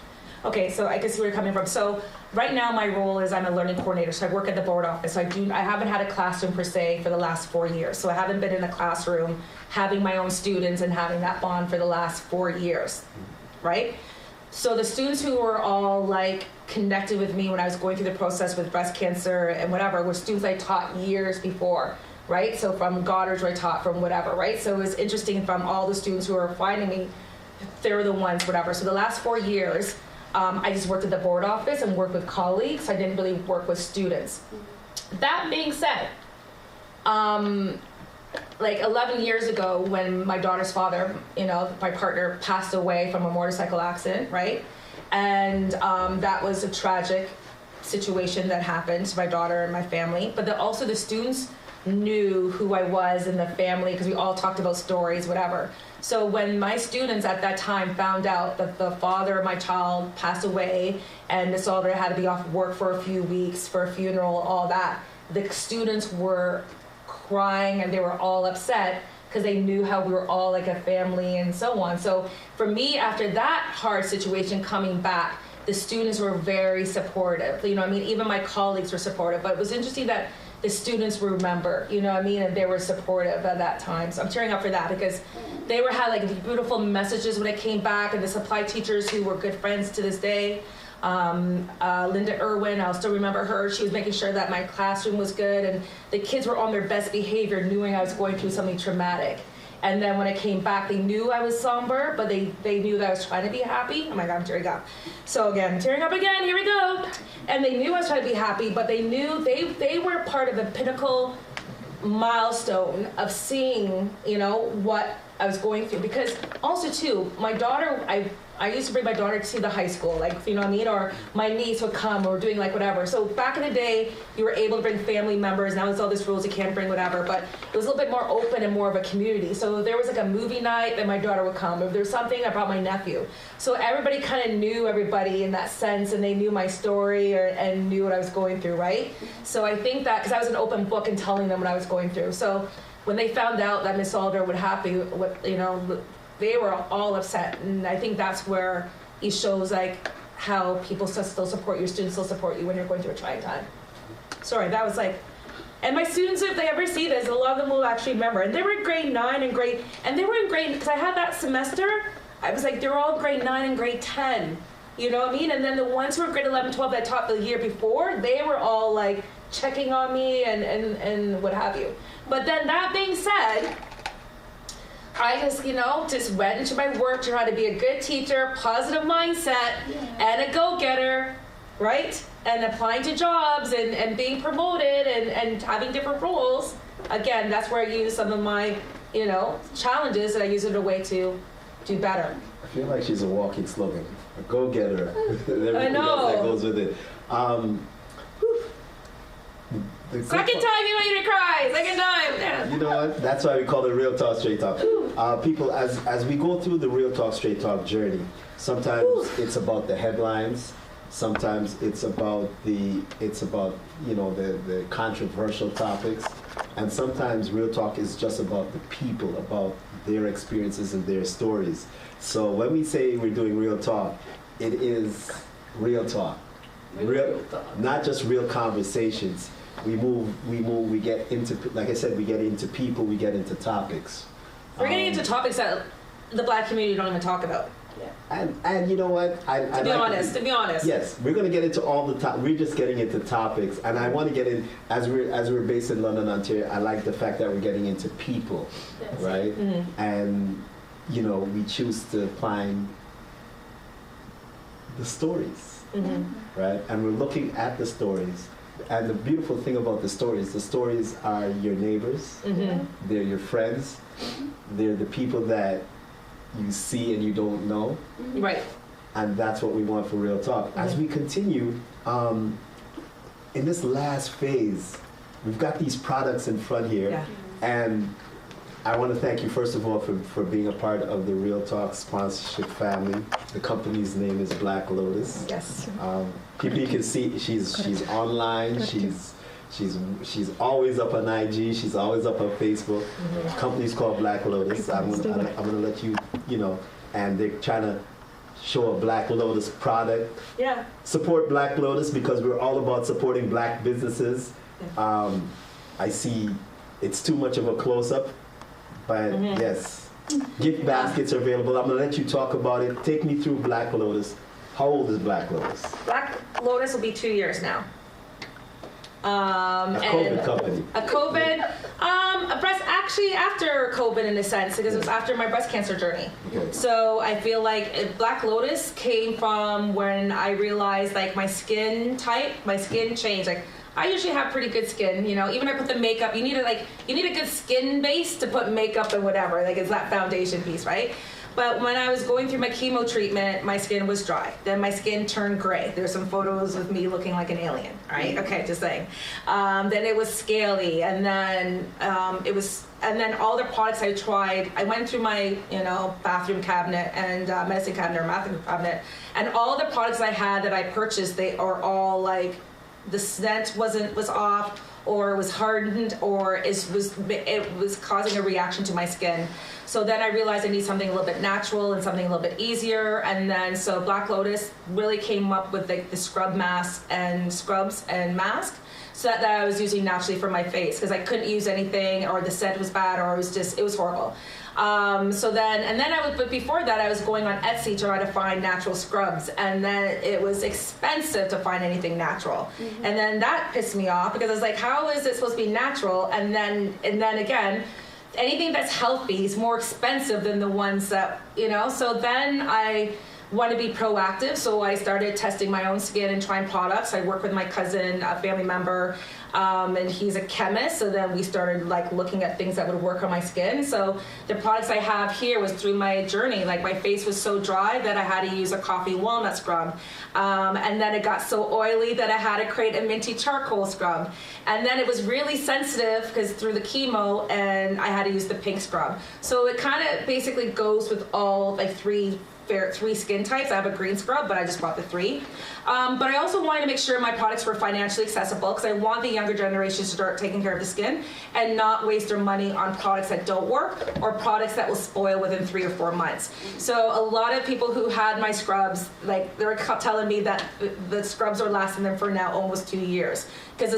Okay, so I can see where you're coming from. So right now my role is I'm a learning coordinator, so I work at the board office. So I haven't had a classroom per se for the last 4 years. So I haven't been in a classroom having my own students and having that bond for the last 4 years, right? So the students who were all like connected with me when I was going through the process with breast cancer and whatever were students I taught years before, right? So from Goddard's where I taught, from whatever, right? So it was interesting from all the students who were finding me, they were the ones, whatever. So the last 4 years, I just worked at the board office and worked with colleagues. I didn't really work with students. That being said, like 11 years ago when my daughter's father, my partner, passed away from a motorcycle accident, right? And that was a tragic situation that happened to my daughter and my family. But also the students knew who I was and the family, because we all talked about stories, whatever. So when my students at that time found out that the father of my child passed away and Miss Allder had to be off work for a few weeks for a funeral, all that, the students were crying and they were all upset because they knew how we were all like a family and so on. So for me, after that hard situation coming back, the students were very supportive. Even my colleagues were supportive, but it was interesting that the students remember, and they were supportive at that time. So I'm tearing up for that because they had like these beautiful messages when I came back, and the supply teachers who were good friends to this day. Linda Irwin, I'll still remember her. She was making sure that my classroom was good and the kids were on their best behavior, knowing I was going through something traumatic. And then when I came back, they knew I was somber, but they knew that I was trying to be happy. Oh my God, I'm tearing up. So again, tearing up again, here we go. And they knew I was trying to be happy, but they knew they were part of the pinnacle milestone of seeing, what I was going through. Because also too, my daughter, I used to bring my daughter to the high school, or my niece would come, or doing like whatever. So back in the day, you were able to bring family members. Now there's all these rules, you can't bring whatever, but it was a little bit more open and more of a community. So there was like a movie night, then my daughter would come. If there's something, I brought my nephew. So everybody kind of knew everybody in that sense, and they knew my story and knew what I was going through, right? So I think that, because I was an open book in telling them what I was going through. So when they found out that Miss Allder would happen, they were all upset, and I think that's where it shows like how people still support your students, still support you when you're going through a trying time. Sorry, that was like, and my students, if they ever see this, a lot of them will actually remember. And they were in grade 9 and they were in grade, because I had that semester, I was like, they're all grade 9 and grade 10. You know what I mean? And then the ones who were grade 11, 12 that taught the year before, they were all like checking on me and what have you. But then that being said, I just went into my work to try to be a good teacher, positive mindset, and a go-getter, right? And applying to jobs and being promoted and having different roles. Again, that's where I use some of my, challenges, and I use it in a way to do better. I feel like she's a walking slogan. A go-getter. I know. That goes with it. Second time you made me cry. Second time. Yeah. You know what? That's why we call it Real Talk, Straight Talk. People, as we go through the Real Talk, Straight Talk journey, sometimes it's about the headlines. Sometimes it's about the controversial topics, and sometimes Real Talk is just about the people, about their experiences and their stories. So when we say we're doing Real Talk, it is Real Talk. Real talk. Not just real conversations. We get into, like I said, we get into people, we get into topics. We're getting into topics that the Black community don't even talk about. Yeah. And you know what? To be honest. Yes, we're going to get into all the we're just getting into topics, and I want to get in as we're based in London, Ontario. I like the fact that we're getting into people, right? Mm-hmm. And we choose to find the stories, right? And we're looking at the stories. And the beautiful thing about the stories are your neighbors, they're your friends, they're the people that you see and you don't know. Right. And that's what we want for Real Talk. As we continue, in this last phase, we've got these products in front here, and I want to thank you first of all for being a part of the Real Talk sponsorship family. The company's name is Black Lotus. Yes. People, you can see she's online. She's always up on IG. She's always up on Facebook. The company's called Black Lotus. I'm gonna let you and they're trying to show a Black Lotus product. Yeah. Support Black Lotus because we're all about supporting Black businesses. I see it's too much of a close-up, but yes, gift baskets are available. I'm gonna let you talk about it. Take me through Black Lotus. How old is Black Lotus? Black Lotus will be 2 years now. A COVID company. Actually after COVID in a sense, because it was after my breast cancer journey. Okay. So I feel like Black Lotus came from when I realized like my skin type, my skin changed. Like I usually have pretty good skin, even I put the makeup, you need a good skin base to put makeup and whatever, like it's that foundation piece, right? But when I was going through my chemo treatment, my skin was dry. Then my skin turned gray. There's some photos of me looking like an alien, right? Okay, just saying. Then it was scaly, and then and then all the products I tried, I went through my, bathroom cabinet and medicine cabinet or bathroom cabinet, and all the products I had that I purchased, they are all like, the scent was off, or it was hardened, or it was causing a reaction to my skin. So then I realized I need something a little bit natural and something a little bit easier. And then so Black Lotus really came up with the scrubs and mask, so that I was using naturally for my face, because I couldn't use anything, or the scent was bad, or it was horrible. But before that, I was going on Etsy to try to find natural scrubs, and then it was expensive to find anything natural. And then that pissed me off, because I was like, how is it supposed to be natural? And then again, anything that's healthy is more expensive than the ones that, so then I want to be proactive, so I started testing my own skin and trying products. I work with my cousin, a family member, and he's a chemist, so then we started looking at things that would work on my skin. So the products I have here was through my journey. My face was so dry that I had to use a coffee walnut scrub, and then it got so oily that I had to create a minty charcoal scrub, and then it was really sensitive because through the chemo, and I had to use the pink scrub. So it kind of basically goes with all three skin types. I have a green scrub, but I just bought the 3. But I also wanted to make sure my products were financially accessible, because I want the younger generation to start taking care of the skin and not waste their money on products that don't work, or products that will spoil within 3 or 4 months. So a lot of people who had my scrubs, they're telling me that the scrubs are lasting them for now almost 2 years, because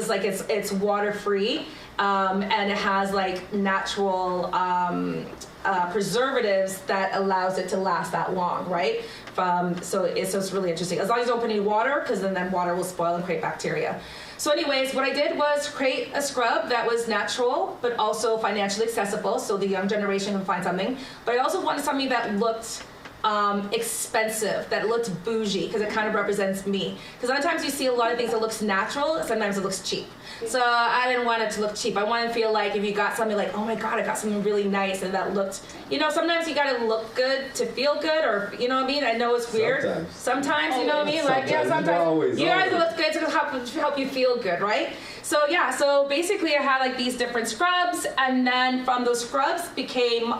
it's water free, and it has natural preservatives that allows it to last that long, right? So it's really interesting. As long as you don't put any water, because then water will spoil and create bacteria. So anyways, what I did was create a scrub that was natural, but also financially accessible, so the young generation can find something. But I also wanted something that looked expensive, that looked bougie, because it kind of represents me. Because sometimes you see a lot of things that looks natural, sometimes it looks cheap. So I didn't want it to look cheap. I want to feel like if you got something like, oh my God, I got something really nice, and that looked, sometimes you got to look good to feel good, or, you know what I mean? I know it's weird. Sometimes you know what I mean? Like, yeah, sometimes you guys look good to help you feel good, right? So yeah, so basically I had like these different scrubs, and then from those scrubs became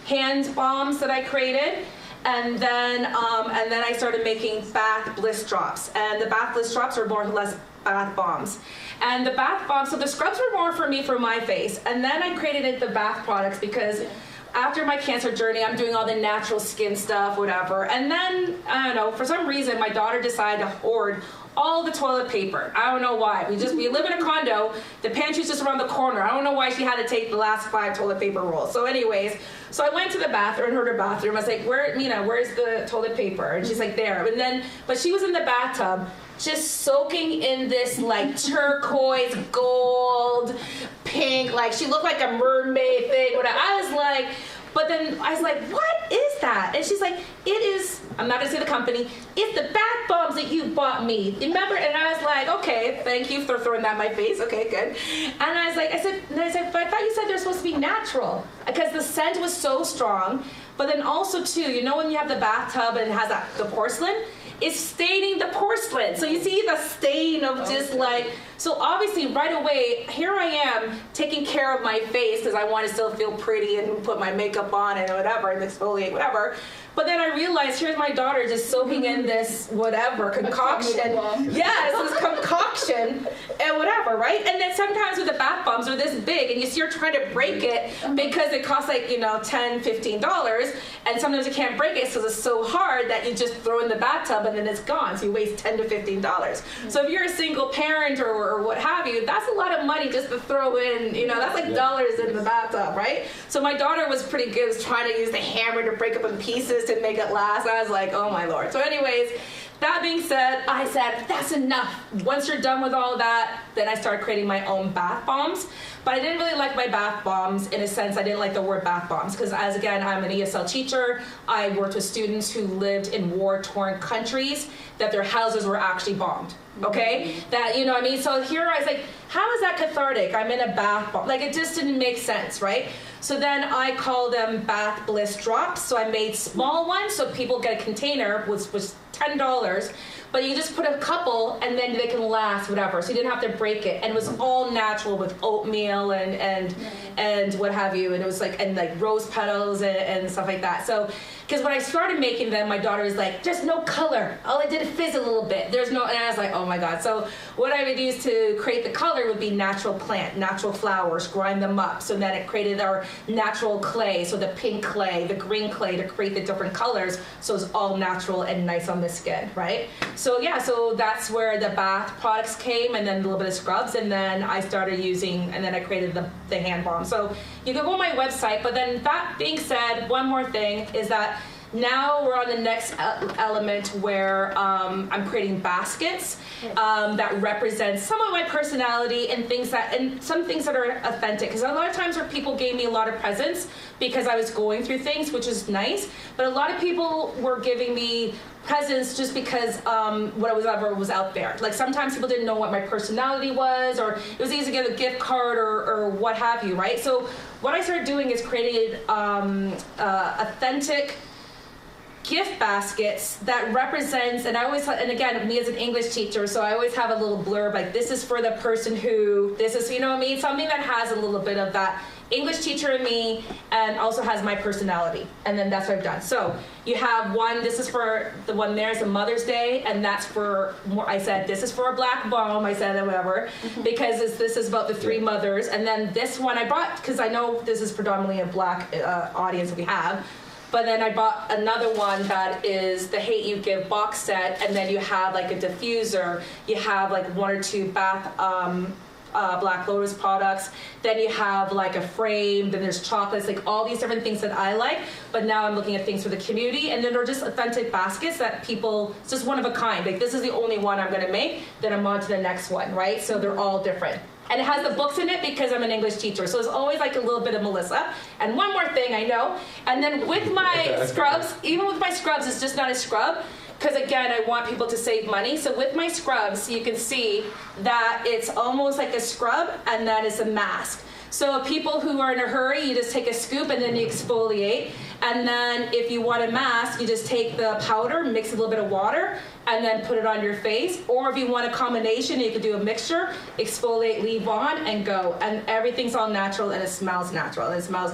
hand balms that I created. And then I started making bath bliss drops, and the bath bliss drops are more or less bath bombs. And the bath bombs, so the scrubs were more for me, for my face, and then I created the bath products because after my cancer journey, I'm doing all the natural skin stuff, whatever. And then, I don't know, for some reason, my daughter decided to hoard all the toilet paper. I don't know why. We live in a condo. The pantry's just around the corner. I don't know why she had to take the last 5 toilet paper rolls. So anyways, so I went to the bathroom, her bathroom. I was like, where's the toilet paper? And she's like, there. But she was in the bathtub, just soaking in this like turquoise, gold, pink, like she looked like a mermaid thing. But then I was like, what is that? And she's like, it is, I'm not gonna say the company, it's the bath bombs that you bought me. Remember? And I was like, okay, thank you for throwing that in my face. Okay, good. And I said, but I thought you said they're supposed to be natural. Because the scent was so strong. But then also too, when you have the bathtub and it has the porcelain, it's staining the porcelain. So you see the stain of just so obviously right away, here I am taking care of my face because I want to still feel pretty and put my makeup on and whatever and exfoliate, whatever. But then I realized, here's my daughter just soaking in this whatever concoction. Yes, this concoction and whatever, right? And then sometimes with the bath bombs, they're this big, and you see her trying to break it because it costs like, $10, $15, and sometimes you can't break it because it's so hard that you just throw in the bathtub and then it's gone. So you waste $10 to $15. So if you're a single parent or what have you, that's a lot of money just to throw in, that's like dollars in the bathtub, right? So my daughter was pretty good, was trying to use the hammer to break up in pieces to make it last. I was like, oh my Lord. So anyways, that being said, I said, that's enough. Once you're done with all of that, then I started creating my own bath bombs. But I didn't really like my bath bombs in a sense. I didn't like the word bath bombs because I'm an ESL teacher. I worked with students who lived in war-torn countries that their houses were actually bombed. Okay? That, what I mean? So here I was like, how is that cathartic? I'm in a bath bomb. Like, it just didn't make sense, right? So then I call them bath bliss drops. So I made small ones so people get a container, which was $10. But you just put a couple and then they can last, whatever. So you didn't have to break it. And it was all natural with oatmeal and what have you. And it was like rose petals and stuff like that. So, because when I started making them, my daughter was like, there's no color. All I did is fizz a little bit. And I was like, oh my God. So what I would use to create the color would be natural plant, natural flowers, grind them up. So then it created our natural clay. So the pink clay, the green clay to create the different colors. So it's all natural and nice on the skin, right? So yeah, so that's where the bath products came, and then a little bit of scrubs, and then I started and then I created the hand balm. So you can go on my website, but then that being said, one more thing is that now we're on the next element where I'm creating baskets that represent some of my personality and some things that are authentic. Because a lot of times where people gave me a lot of presents because I was going through things, which is nice, but a lot of people were giving me presents just because whatever was out there. Like sometimes people didn't know what my personality was, or it was easy to get a gift card or what have you, right? So what I started doing is creating authentic gift baskets that represents, and again, me as an English teacher, so I always have a little blurb like, this is for the person who, this is, you know what I mean? Something that has a little bit of that English teacher in me and also has my personality. And then that's what I've done. So you have one, this is for the one there's a Mother's Day, and that's for more, I said, this is for a black bomb, I said, and whatever, because this is about the 3 mothers. And then this one I brought, because I know this is predominantly a black audience we have, but then I bought another one that is the Hate You Give box set, and then you have like a diffuser, you have like 1 or 2 bath Black Lotus products. Then you have like a frame, then there's chocolates, like all these different things that I like. But now I'm looking at things for the community, and then they're just authentic baskets that people, it's just one of a kind. Like this is the only one I'm gonna make, then I'm on to the next one, right? So they're all different. And it has the books in it because I'm an English teacher. So it's always like a little bit of Melissa. And one more thing I know, and then with my scrubs, even with my scrubs, it's just not a scrub. Because again, I want people to save money. So with my scrubs, you can see that it's almost like a scrub and then it's a mask. So people who are in a hurry, you just take a scoop and then you exfoliate. And then if you want a mask, you just take the powder, mix a little bit of water, and then put it on your face. Or if you want a combination, you could do a mixture, exfoliate, leave on, and go. And everything's all natural and it smells natural. And it smells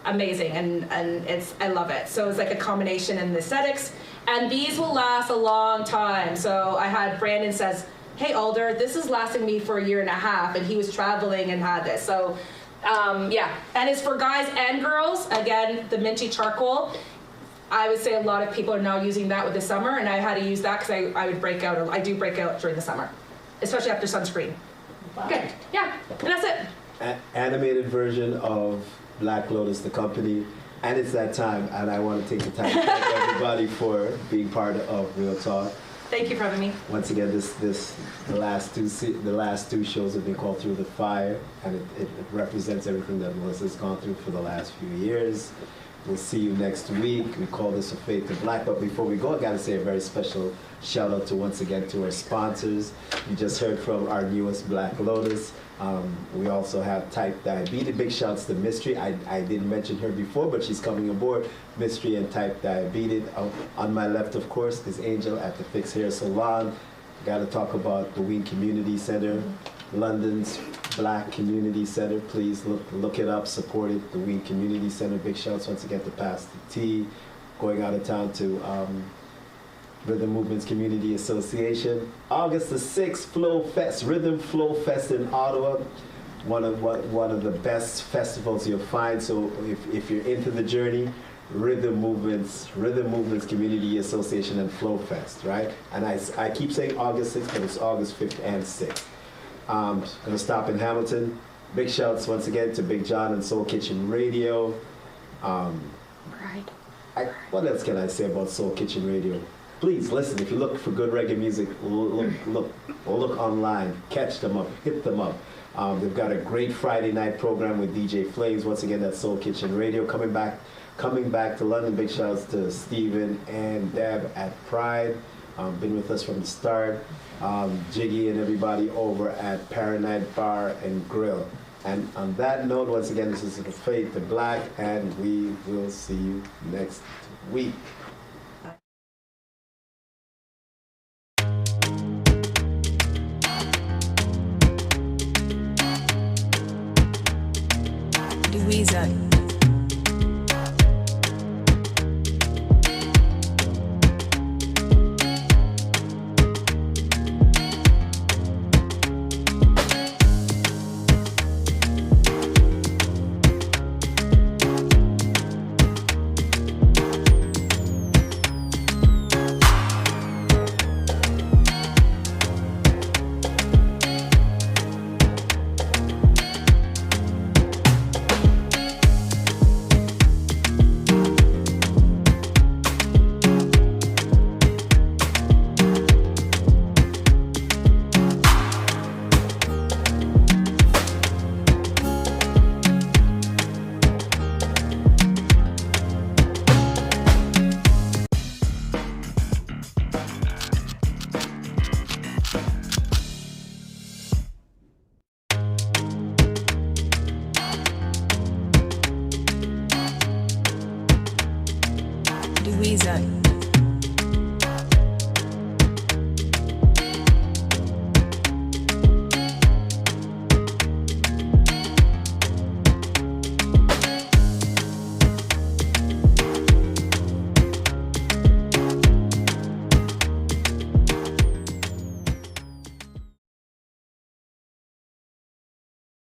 amazing and I love it. So it's like a combination in the aesthetics. And these will last a long time. So I had Brandon says, hey Alder, this is lasting me for 1.5 years, and he was traveling and had this. So yeah, and it's for guys and girls. Again, the minty charcoal. I would say a lot of people are now using that with the summer, and I had to use that because I would break out. I do break out during the summer, especially after sunscreen. Wow. Good, yeah, and that's it. Animated version of Black Lotus, the company, and it's that time, and I want to take the time to thank everybody for being part of Real Talk. Thank you for having me. Once again, the last two shows have been called Through the Fire, and it represents everything that Melissa's gone through for the last few years. We'll see you next week. We call this A Fade to Black. But before we go, I got to say a very special shout out to once again to our sponsors. You just heard from our newest Black Lotus. We also have Type Diabetes. Big shouts to Mystery. I didn't mention her before, but she's coming aboard. Mystery and Type Diabetes. On my left, of course, is Angel at the Fix Hair Salon. Got to talk about the Wien Community Center, London's Black Community Center. Please look it up, support it. The Wien Community Center. Big shouts once again to Pastor T. Going out of town to Rhythm Movements Community Association. August the 6th, Flow Fest, Rhythm Flow Fest in Ottawa. One of the best festivals you'll find. So if you're into the journey, Rhythm Movements Community Association and Flow Fest, right? And I keep saying August 6th, but it's August 5th and 6th. Gonna stop in Hamilton. Big shouts once again to Big John and Soul Kitchen Radio. What else can I say about Soul Kitchen Radio? Please listen. If you look for good reggae music, look online, catch them up, hit them up. They've got a great Friday night program with DJ Flames. Once again, that's Soul Kitchen Radio. Coming back to London. Big shouts to Stephen and Deb at Pride. Been with us from the start. Jiggy and everybody over at Paranite Bar and Grill. And on that note, once again, this is A Fade to Black, and we will see you next week. Louisa. Louisa.